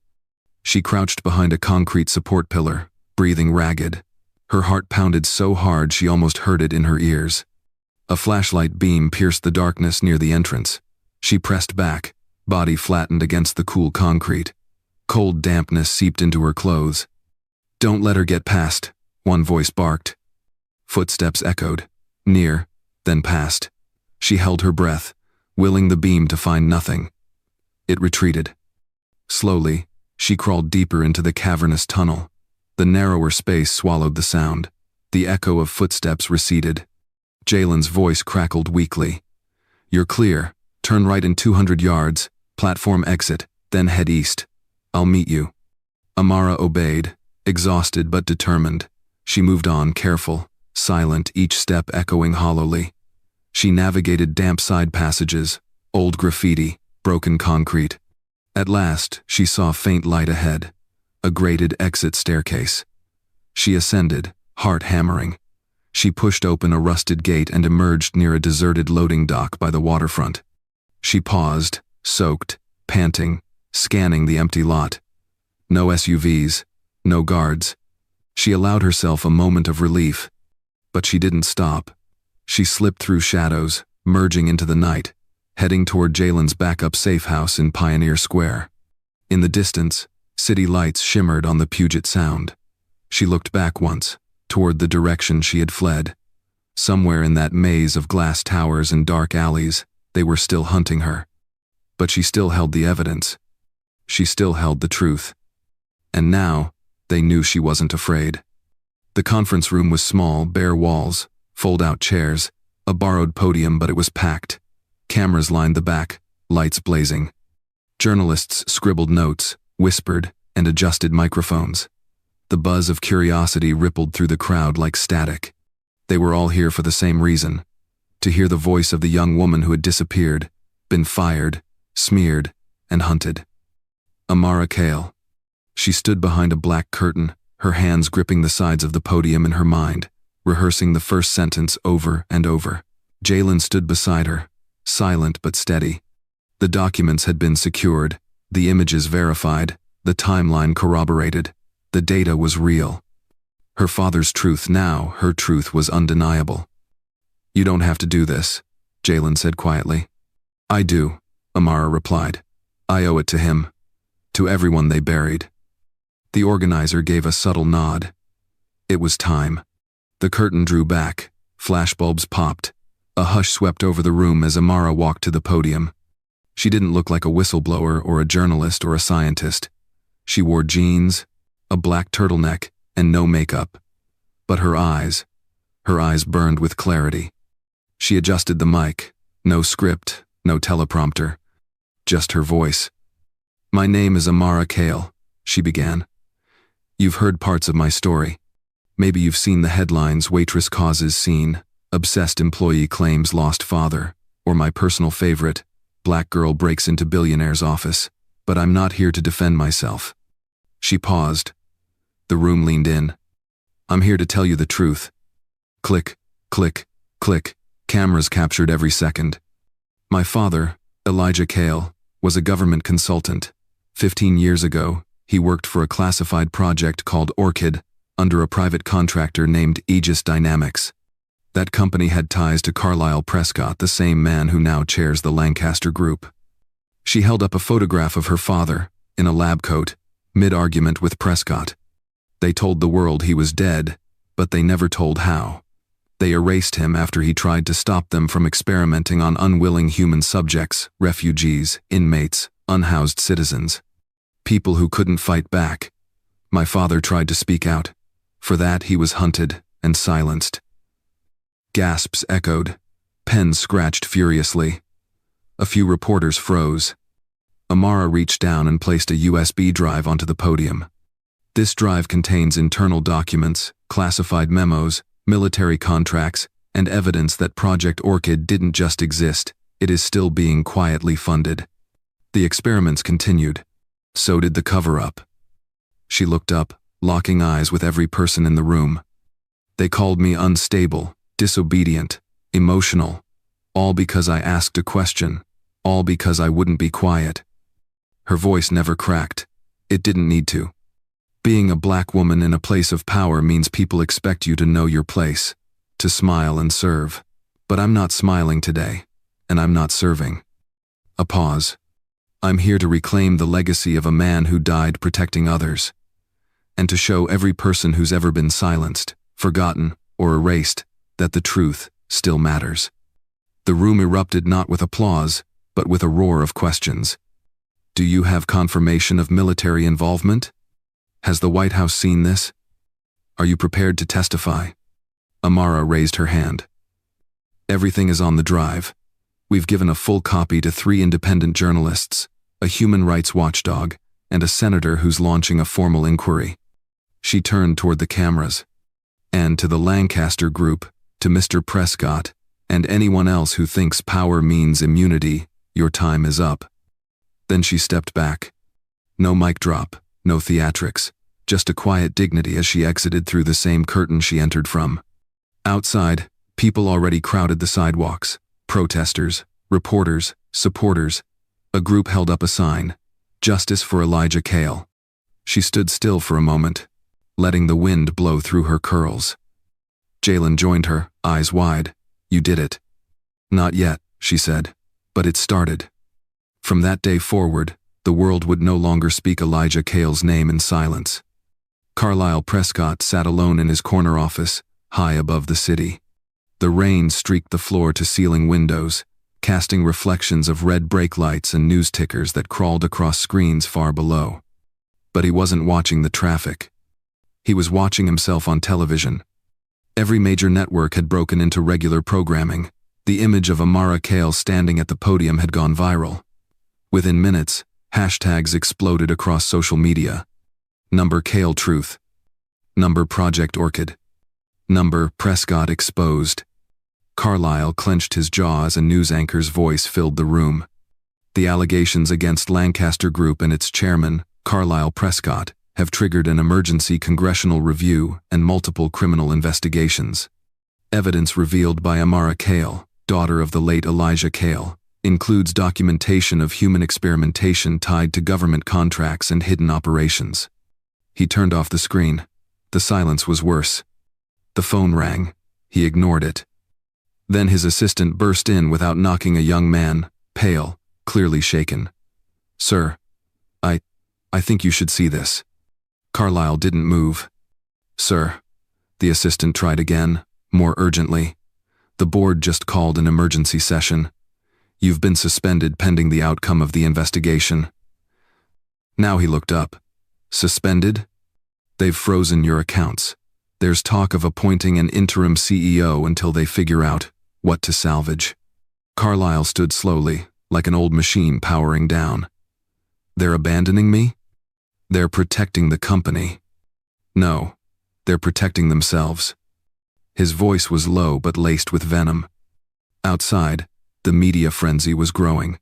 She crouched behind a concrete support pillar, breathing ragged. Her heart pounded so hard she almost heard it in her ears. A flashlight beam pierced the darkness near the entrance. She pressed back, body flattened against the cool concrete. Cold dampness seeped into her clothes. "Don't let her get past," one voice barked. Footsteps echoed, near, then past. She held her breath, willing the beam to find nothing. It retreated. Slowly, she crawled deeper into the cavernous tunnel. The narrower space swallowed the sound. The echo of footsteps receded. Jalen's voice crackled weakly. "You're clear. Turn right in 200 yards, platform exit, then head east. I'll meet you." Amara obeyed, exhausted but determined. She moved on, careful, silent, each step echoing hollowly. She navigated damp side passages, old graffiti, broken concrete. At last, she saw a faint light ahead, a grated exit staircase. She ascended, heart hammering. She pushed open a rusted gate and emerged near a deserted loading dock by the waterfront. She paused, soaked, panting, scanning the empty lot. No SUVs, no guards. She allowed herself a moment of relief, but she didn't stop. She slipped through shadows, merging into the night, heading toward Jalen's backup safe house in Pioneer Square. In the distance, city lights shimmered on the Puget Sound. She looked back once, toward the direction she had fled. Somewhere in that maze of glass towers and dark alleys, they were still hunting her. But she still held the evidence. She still held the truth. And now, they knew she wasn't afraid. The conference room was small, bare walls, fold-out chairs, a borrowed podium, but it was packed. Cameras lined the back, lights blazing. Journalists scribbled notes, whispered, and adjusted microphones. The buzz of curiosity rippled through the crowd like static. They were all here for the same reason: to hear the voice of the young woman who had disappeared, been fired, smeared, and hunted. Amara Kale. She stood behind a black curtain, her hands gripping the sides of the podium in her mind, rehearsing the first sentence over and over. Jalen stood beside her, silent but steady. The documents had been secured, the images verified, the timeline corroborated. The data was real. Her father's truth now, her truth was undeniable. "You don't have to do this," Jalen said quietly. "I do," Amara replied. "I owe it to him. To everyone they buried." The organizer gave a subtle nod. It was time. The curtain drew back, flashbulbs popped. A hush swept over the room as Amara walked to the podium. She didn't look like a whistleblower or a journalist or a scientist. She wore jeans, a black turtleneck, and no makeup. But her eyes burned with clarity. She adjusted the mic. No script, no teleprompter. Just her voice. "My name is Amara Kale," she began. "You've heard parts of my story. Maybe you've seen the headlines: Waitress causes scene, obsessed employee claims lost father, or my personal favorite, black girl breaks into billionaire's office. But I'm not here to defend myself." She paused. The room leaned in. "I'm here to tell you the truth." Click, click, click. Cameras captured every second. "My father, Elijah Kale, was a government consultant. 15 years ago, he worked for a classified project called Orchid under a private contractor named Aegis Dynamics. That company had ties to Carlisle Prescott, the same man who now chairs the Lancaster Group." She held up a photograph of her father, in a lab coat, mid-argument with Prescott. They told the world he was dead, but they never told how. They erased him after he tried to stop them from experimenting on unwilling human subjects, refugees, inmates, unhoused citizens. People who couldn't fight back. My father tried to speak out. For that, he was hunted and silenced. Gasps echoed. Pens scratched furiously. A few reporters froze. Amara reached down and placed a USB drive onto the podium. This drive contains internal documents, classified memos, military contracts, and evidence that Project Orchid didn't just exist, it is still being quietly funded. The experiments continued. So did the cover-up. She looked up, locking eyes with every person in the room. "They called me unstable, disobedient, emotional, all because I asked a question, all because I wouldn't be quiet." Her voice never cracked. It didn't need to. Being a black woman in a place of power means people expect you to know your place, to smile and serve. But I'm not smiling today, and I'm not serving. A pause. I'm here to reclaim the legacy of a man who died protecting others, and to show every person who's ever been silenced, forgotten, or erased that the truth still matters. The room erupted not with applause, but with a roar of questions. Do you have confirmation of military involvement? Has the White House seen this? Are you prepared to testify? Amara raised her hand. Everything is on the drive. We've given a full copy to 3 independent journalists, a human rights watchdog, and a senator who's launching a formal inquiry. She turned toward the cameras. And to the Lancaster Group, to Mr. Prescott, and anyone else who thinks power means immunity, your time is up. Then she stepped back. No mic drop, no theatrics, just a quiet dignity as she exited through the same curtain she entered from. Outside, people already crowded the sidewalks. Protesters, reporters, supporters. A group held up a sign, "Justice for Elijah Cale." She stood still for a moment, letting the wind blow through her curls. Jalen joined her, eyes wide. "You did it." "Not yet," she said, "but it started." From that day forward, the world would no longer speak Elijah Cale's name in silence. Carlisle Prescott sat alone in his corner office, high above the city. The rain streaked the floor-to-ceiling windows, casting reflections of red brake lights and news tickers that crawled across screens far below. But he wasn't watching the traffic. He was watching himself on television. Every major network had broken into regular programming. The image of Amara Cale standing at the podium had gone viral. Within minutes, hashtags exploded across social media. Number Cale Truth. Number Project Orchid. Number Prescott Exposed. Carlisle clenched his jaw as a news anchor's voice filled the room. The allegations against Lancaster Group and its chairman, Carlisle Prescott, have triggered an emergency congressional review and multiple criminal investigations. Evidence revealed by Amara Cale, daughter of the late Elijah Cale, includes documentation of human experimentation tied to government contracts and hidden operations. He turned off the screen. The silence was worse. The phone rang. He ignored it. Then his assistant burst in without knocking, a young man, pale, clearly shaken. "Sir, I think you should see this." Carlisle didn't move. "Sir," the assistant tried again, more urgently. "The board just called an emergency session. You've been suspended pending the outcome of the investigation." Now he looked up. "Suspended? They've frozen your accounts. There's talk of appointing an interim CEO until they figure out what to salvage." Carlisle stood slowly, like an old machine powering down. "They're abandoning me? They're protecting the company." "No, they're protecting themselves." His voice was low but laced with venom. Outside, the media frenzy was growing.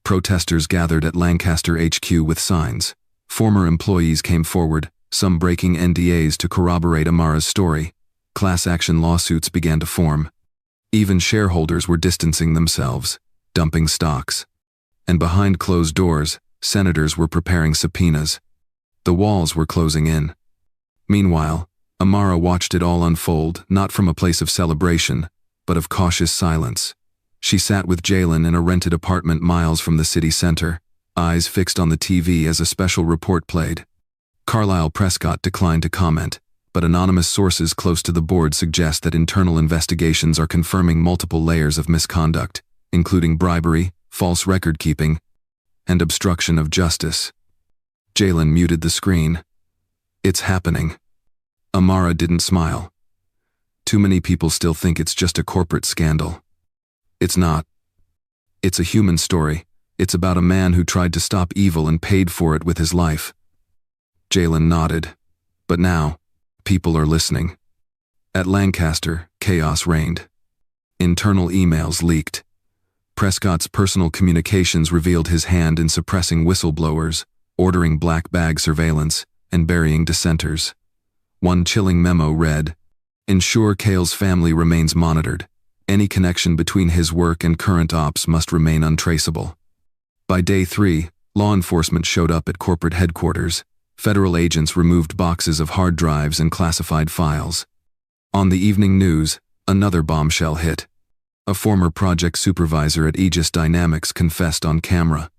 Protesters gathered at Lancaster HQ with signs. Former employees came forward, some breaking NDAs to corroborate Amara's story. Class action lawsuits began to form. Even shareholders were distancing themselves, dumping stocks. And behind closed doors, senators were preparing subpoenas. The walls were closing in. Meanwhile, Amara watched it all unfold, not from a place of celebration, but of cautious silence. She sat with Jalen in a rented apartment miles from the city center, eyes fixed on the TV as a special report played. Carlisle Prescott declined to comment, but anonymous sources close to the board suggest that internal investigations are confirming multiple layers of misconduct, including bribery, false record-keeping, and obstruction of justice. Jalen muted the screen. "It's happening." Amara didn't smile. "Too many people still think it's just a corporate scandal." "It's not. It's a human story. It's about a man who tried to stop evil and paid for it with his life." Jalen nodded. "But now, people are listening." At Lancaster, chaos reigned. Internal emails leaked. Prescott's personal communications revealed his hand in suppressing whistleblowers, ordering black bag surveillance, and burying dissenters. One chilling memo read, "Ensure Cale's family remains monitored. Any connection between his work and current ops must remain untraceable." By day 3, law enforcement showed up at corporate headquarters. Federal agents removed boxes of hard drives and classified files. On the evening news, another bombshell hit. A former project supervisor at Aegis Dynamics confessed on camera.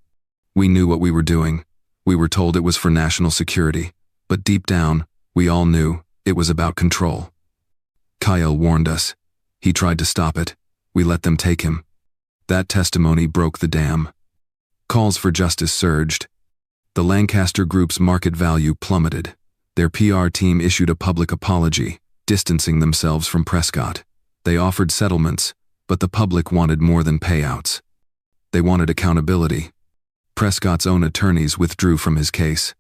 "We knew what we were doing. We were told it was for national security, but deep down, we all knew it was about control. Kyle warned us. He tried to stop it. We let them take him." That testimony broke the dam. Calls for justice surged. The Lancaster Group's market value plummeted. Their PR team issued a public apology, distancing themselves from Prescott. They offered settlements, but the public wanted more than payouts. They wanted accountability. Prescott's own attorneys withdrew from his case.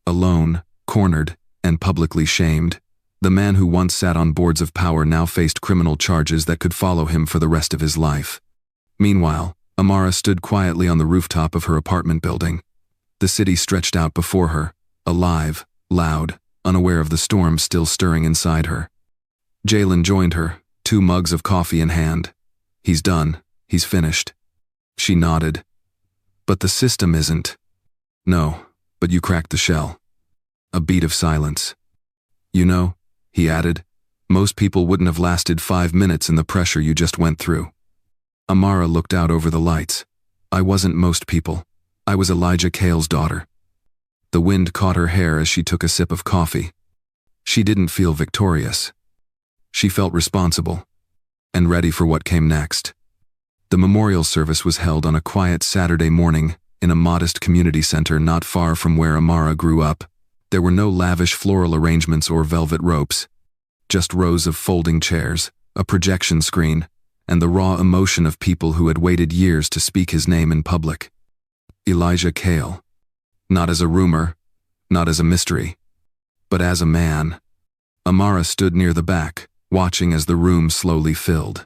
Alone, cornered, and publicly shamed, the man who once sat on boards of power now faced criminal charges that could follow him for the rest of his life. Meanwhile, Amara stood quietly on the rooftop of her apartment building. The city stretched out before her, alive, loud, unaware of the storm still stirring inside her. Jalen joined her, 2 mugs of coffee in hand. He's done. He's finished. She nodded. But the system isn't. No, but you cracked the shell. A beat of silence. You know, he added, most people wouldn't have lasted 5 minutes in the pressure you just went through. Amara looked out over the lights. I wasn't most people. I was Elijah Cale's daughter. The wind caught her hair as she took a sip of coffee. She didn't feel victorious. She felt responsible and ready for what came next. The memorial service was held on a quiet Saturday morning in a modest community center not far from where Amara grew up. There were no lavish floral arrangements or velvet ropes, just rows of folding chairs, a projection screen, and the raw emotion of people who had waited years to speak his name in public. Elijah Cale. Not as a rumor, not as a mystery, but as a man. Amara stood near the back, watching as the room slowly filled.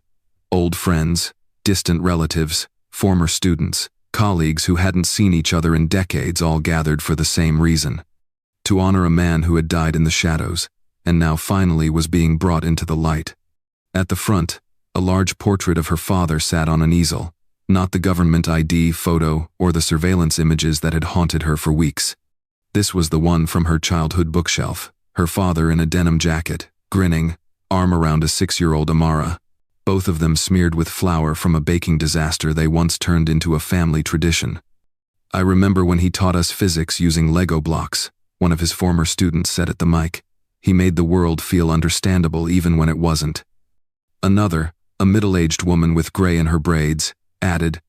Old friends, distant relatives, former students, colleagues who hadn't seen each other in decades all gathered for the same reason. To honor a man who had died in the shadows, and now finally was being brought into the light. At the front, a large portrait of her father sat on an easel, not the government ID photo or the surveillance images that had haunted her for weeks. This was the one from her childhood bookshelf, her father in a denim jacket, grinning, arm around a 6-year-old Amara, both of them smeared with flour from a baking disaster they once turned into a family tradition. I remember when he taught us physics using Lego blocks, one of his former students said at the mic. He made the world feel understandable even when it wasn't. Another, a middle-aged woman with gray in her braids, added,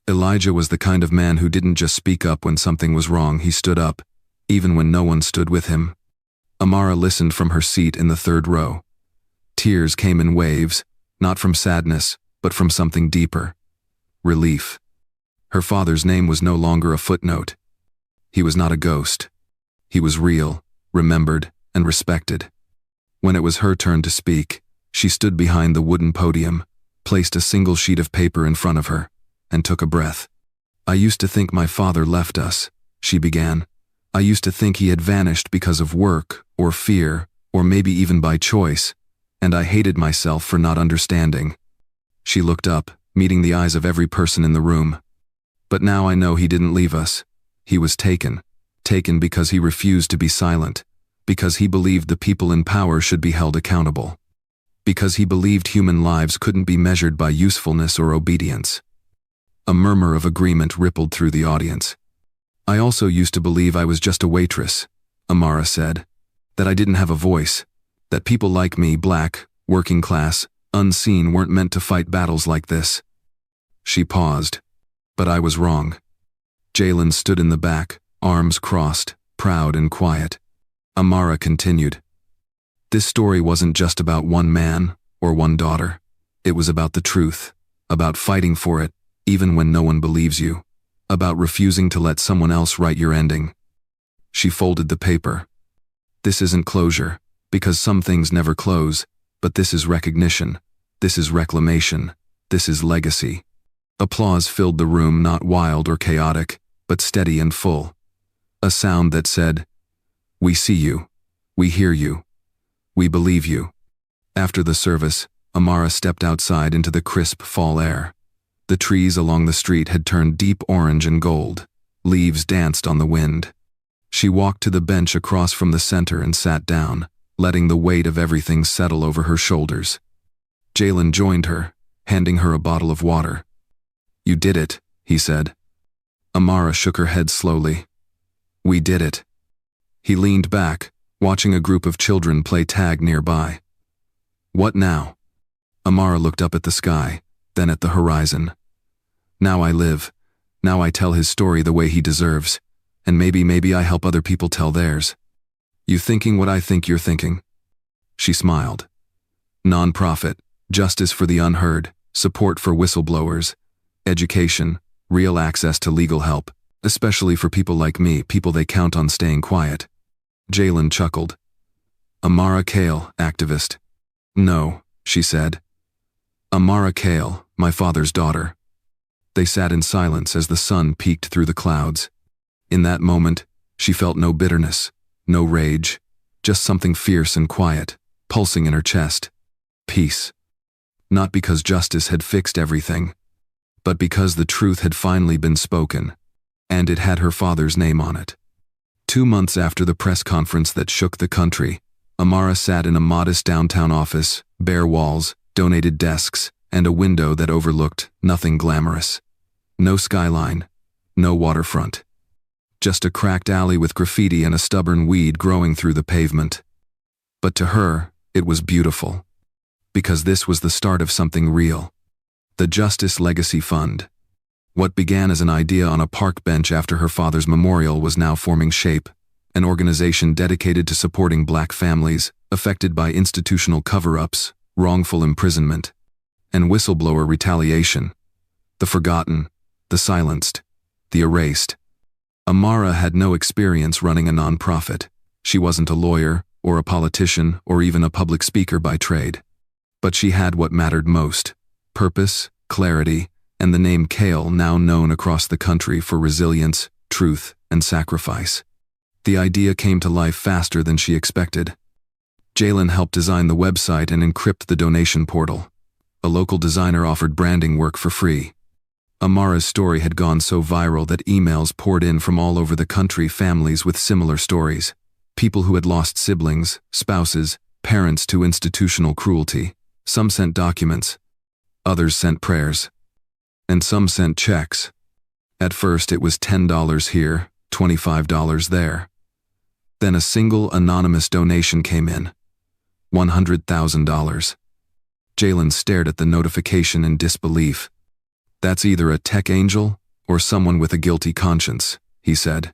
Elijah was the kind of man who didn't just speak up when something was wrong, he stood up, even when no one stood with him. Amara listened from her seat in the 3rd row. Tears came in waves, not from sadness, but from something deeper. Relief. Her father's name was no longer a footnote. He was not a ghost. He was real, remembered, and respected. When it was her turn to speak, she stood behind the wooden podium, placed a single sheet of paper in front of her, and took a breath. I used to think my father left us, she began. I used to think he had vanished because of work, or fear, or maybe even by choice, and I hated myself for not understanding. She looked up, meeting the eyes of every person in the room. But now I know he didn't leave us. He was taken because he refused to be silent, because he believed the people in power should be held accountable, because he believed human lives couldn't be measured by usefulness or obedience. A murmur of agreement rippled through the audience. I also used to believe I was just a waitress, Amara said, that I didn't have a voice, that people like me, black, working class, unseen, weren't meant to fight battles like this. She paused, but I was wrong. Jalen stood in the back, arms crossed, proud and quiet. Amara continued. This story wasn't just about one man or one daughter. It was about the truth, about fighting for it, even when no one believes you, about refusing to let someone else write your ending. She folded the paper. This isn't closure, because some things never close, but this is recognition, this is reclamation, this is legacy. Applause filled the room, not wild or chaotic, but steady and full. A sound that said, we see you, we hear you, we believe you. After the service, Amara stepped outside into the crisp fall air. The trees along the street had turned deep orange and gold. Leaves danced on the wind. She walked to the bench across from the center and sat down, letting the weight of everything settle over her shoulders. Jalen joined her, handing her a bottle of water. You did it, he said. Amara shook her head slowly. We did it. He leaned back, watching a group of children play tag nearby. What now? Amara looked up at the sky, then at the horizon. Now I live. Now I tell his story the way he deserves. And maybe I help other people tell theirs. You thinking what I think you're thinking? She smiled. Non-profit, justice for the unheard, support for whistleblowers, education, real access to legal help, especially for people like me, people they count on staying quiet. Jalen chuckled. Amara Cale, activist. No, she said. Amara Cale, my father's daughter. They sat in silence as the sun peeked through the clouds. In that moment, she felt no bitterness, no rage, just something fierce and quiet, pulsing in her chest. Peace. Not because justice had fixed everything, but because the truth had finally been spoken, and it had her father's name on it. 2 months after the press conference that shook the country, Amara sat in a modest downtown office, bare walls, donated desks, and a window that overlooked nothing glamorous. No skyline, no waterfront. Just a cracked alley with graffiti and a stubborn weed growing through the pavement. But to her, it was beautiful. Because this was the start of something real. The Justice Legacy Fund. What began as an idea on a park bench after her father's memorial was now forming shape, an organization dedicated to supporting Black families affected by institutional cover-ups, wrongful imprisonment, and whistleblower retaliation. The forgotten, the silenced, the erased. Amara had no experience running a nonprofit. She wasn't a lawyer, or a politician, or even a public speaker by trade. But she had what mattered most: purpose, clarity, and the name Kale, now known across the country for resilience, truth, and sacrifice. The idea came to life faster than she expected. Jalen helped design the website and encrypt the donation portal. A local designer offered branding work for free. Amara's story had gone so viral that emails poured in from all over the country, families with similar stories. People who had lost siblings, spouses, parents to institutional cruelty. Some sent documents. Others sent prayers. And some sent checks. At first it was $10 here, $25 there. Then a single anonymous donation came in. $100,000. Jalen stared at the notification in disbelief. "That's either a tech angel or someone with a guilty conscience," he said.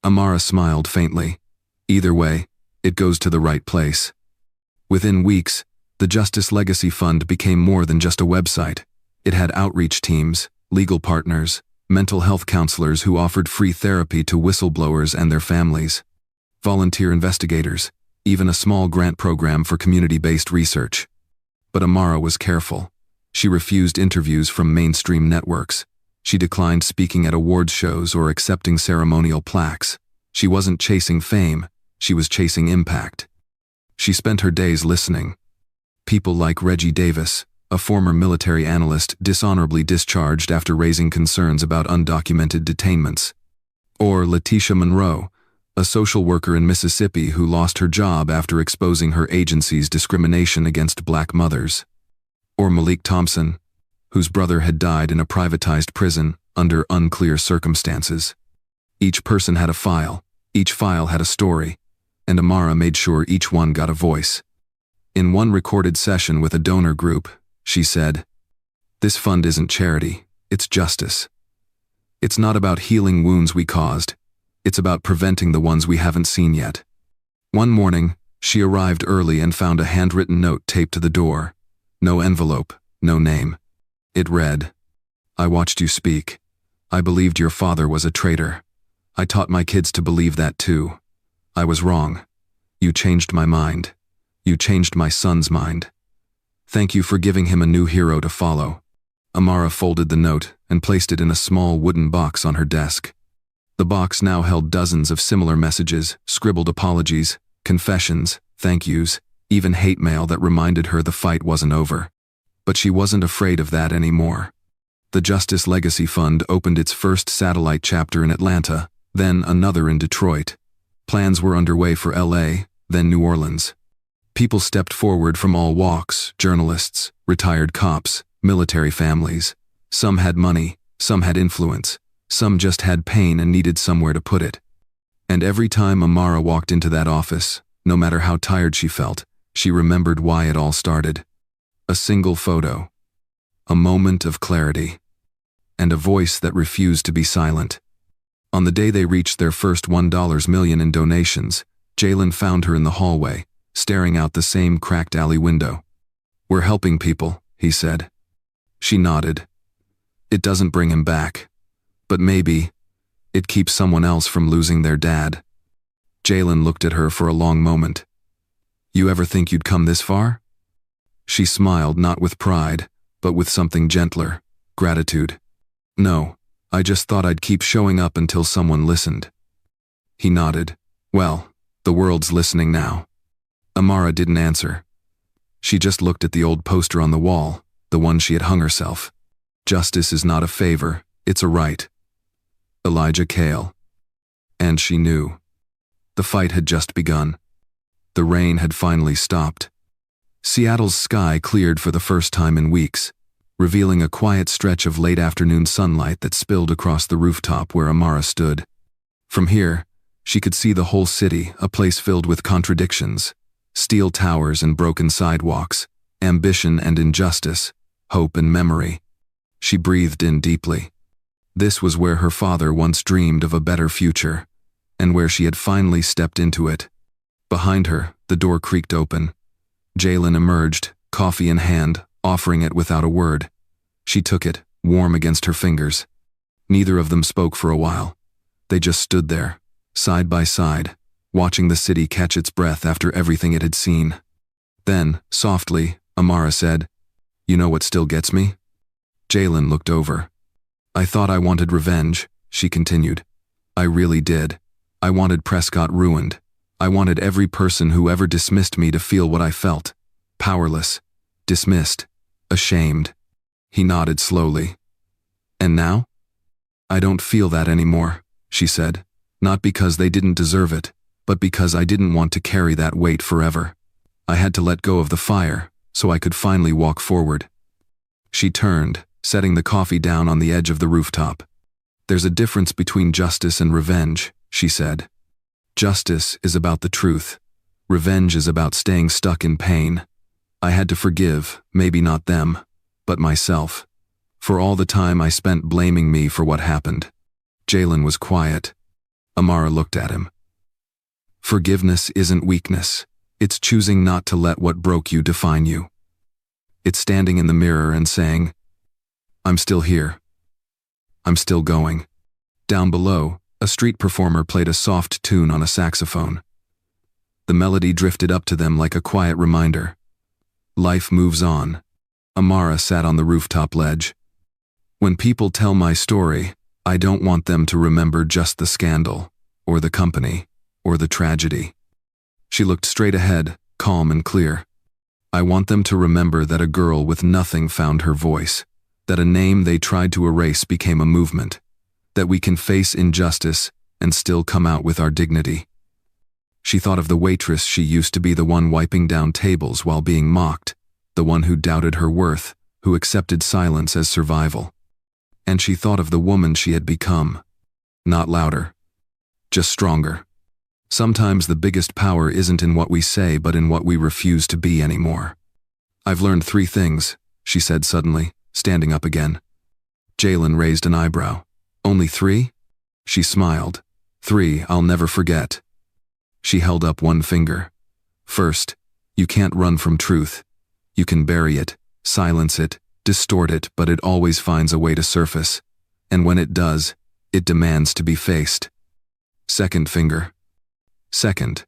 Amara smiled faintly. "Either way, it goes to the right place." Within weeks, the Justice Legacy Fund became more than just a website. It had outreach teams, legal partners, mental health counselors who offered free therapy to whistleblowers and their families, volunteer investigators, even a small grant program for community-based research. But Amara was careful. She refused interviews from mainstream networks. She declined speaking at awards shows or accepting ceremonial plaques. She wasn't chasing fame, she was chasing impact. She spent her days listening. People like Reggie Davis, a former military analyst dishonorably discharged after raising concerns about undocumented detainments. Or Letitia Monroe, a social worker in Mississippi who lost her job after exposing her agency's discrimination against Black mothers. Or Malik Thompson, whose brother had died in a privatized prison under unclear circumstances. Each person had a file, each file had a story, and Amara made sure each one got a voice. In one recorded session with a donor group, she said, "This fund isn't charity, it's justice. It's not about healing wounds we caused, it's about preventing the ones we haven't seen yet." One morning, she arrived early and found a handwritten note taped to the door. No envelope, no name. It read, "I watched you speak. I believed your father was a traitor. I taught my kids to believe that too. I was wrong. You changed my mind. You changed my son's mind. Thank you for giving him a new hero to follow." Amara folded the note and placed it in a small wooden box on her desk. The box now held dozens of similar messages, scribbled apologies, confessions, thank yous, even hate mail that reminded her the fight wasn't over. But she wasn't afraid of that anymore. The Justice Legacy Fund opened its first satellite chapter in Atlanta, then another in Detroit. Plans were underway for LA, then New Orleans. People stepped forward from all walks: journalists, retired cops, military families. Some had money, some had influence, some just had pain and needed somewhere to put it. And every time Amara walked into that office, no matter how tired she felt, she remembered why it all started. A single photo, a moment of clarity, and a voice that refused to be silent. On the day they reached their first $1 million in donations, Jalen found her in the hallway, staring out the same cracked alley window. "We're helping people," he said. She nodded. "It doesn't bring him back. But maybe it keeps someone else from losing their dad." Jalen looked at her for a long moment. "You ever think you'd come this far?" She smiled, not with pride, but with something gentler: gratitude. No, I just thought I'd keep showing up until someone listened. He nodded. Well, the world's listening now. Amara didn't answer. She just looked at the old poster on the wall, the one she had hung herself. Justice is not a favor, it's a right. Elijah Cale. And she knew. The fight had just begun. The rain had finally stopped. Seattle's sky cleared for the first time in weeks, revealing a quiet stretch of late afternoon sunlight that spilled across the rooftop where Amara stood. From here, she could see the whole city, a place filled with contradictions, steel towers and broken sidewalks, ambition and injustice, hope and memory. She breathed in deeply. This was where her father once dreamed of a better future, and where she had finally stepped into it. Behind her, the door creaked open. Jalen emerged, coffee in hand, offering it without a word. She took it, warm against her fingers. Neither of them spoke for a while. They just stood there, side by side, watching the city catch its breath after everything it had seen. Then, softly, Amara said, "You know what still gets me?" Jalen looked over. "I thought I wanted revenge," she continued. "I really did. I wanted Prescott ruined. I wanted every person who ever dismissed me to feel what I felt. Powerless. Dismissed. Ashamed." He nodded slowly. "And now?" "I don't feel that anymore," she said. "Not because they didn't deserve it, but because I didn't want to carry that weight forever. I had to let go of the fire, so I could finally walk forward." She turned, setting the coffee down on the edge of the rooftop. "There's a difference between justice and revenge," she said. "Justice is about the truth. Revenge is about staying stuck in pain. I had to forgive, maybe not them, but myself, for all the time I spent blaming me for what happened." Jalen was quiet. Amara looked at him. "Forgiveness isn't weakness. It's choosing not to let what broke you define you. It's standing in the mirror and saying, 'I'm still here. I'm still going.'" Down below, a street performer played a soft tune on a saxophone. The melody drifted up to them like a quiet reminder. Life moves on. Amara sat on the rooftop ledge. "When people tell my story, I don't want them to remember just the scandal, or the company, or the tragedy." She looked straight ahead, calm and clear. "I want them to remember that a girl with nothing found her voice, that a name they tried to erase became a movement, that we can face injustice and still come out with our dignity." She thought of the waitress she used to be, the one wiping down tables while being mocked, the one who doubted her worth, who accepted silence as survival. And she thought of the woman she had become. Not louder, just stronger. Sometimes the biggest power isn't in what we say, but in what we refuse to be anymore. "I've learned 3 things," she said suddenly, standing up again. Jalen raised an eyebrow. "Only 3?" She smiled. "3 I'll never forget." She held up one finger. "First, you can't run from truth. You can bury it, silence it, distort it, but it always finds a way to surface. And when it does, it demands to be faced." Second finger. "Second,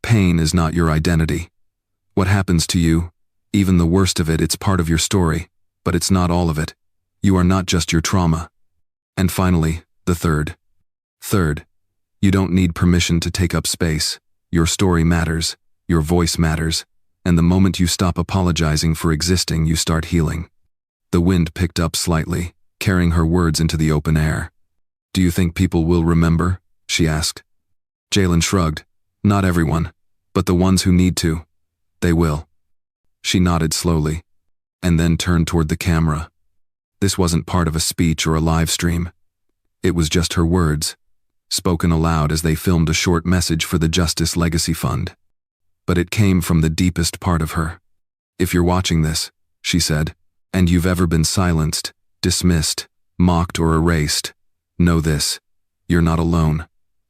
pain is not your identity. What happens to you, even the worst of it, it's part of your story, but it's not all of it. You are not just your trauma." And finally, the third. "Third, you don't need permission to take up space. Your story matters, your voice matters, and the moment you stop apologizing for existing, you start healing." The wind picked up slightly, carrying her words into the open air. "Do you think people will remember?" she asked. Jalen shrugged. "Not everyone, but the ones who need to. They will." She nodded slowly, and then turned toward the camera. This wasn't part of a speech or a live stream. It was just her words, spoken aloud as they filmed a short message for the Justice Legacy Fund. But it came from the deepest part of her. "If you're watching this," she said, "and you've ever been silenced, dismissed, mocked, or erased, know this: you're not alone.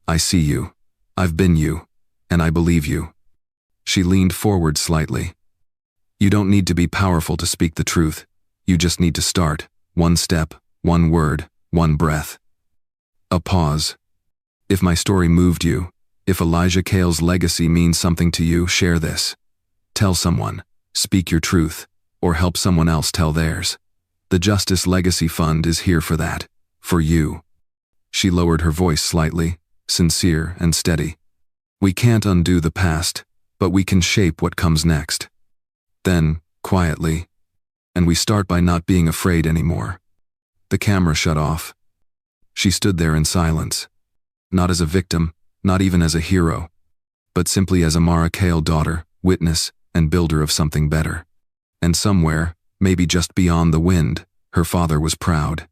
I see you. I've been you, and I believe you." She leaned forward slightly. "You don't need to be powerful to speak the truth. You just need to start. One step, one word, one breath." A pause. "If my story moved you, if Elijah Cale's legacy means something to you, share this. Tell someone, speak your truth, or help someone else tell theirs. The Justice Legacy Fund is here for that. For you. She lowered her voice slightly, sincere and steady. We can't undo the past, but we can shape what comes next. Then, quietly, and we start by not being afraid anymore. The camera shut off. She stood there in silence. Not as a victim, not even as a hero, but simply as Amara Kale, daughter, witness, and builder of something better. And somewhere, maybe just beyond the wind, her father was proud.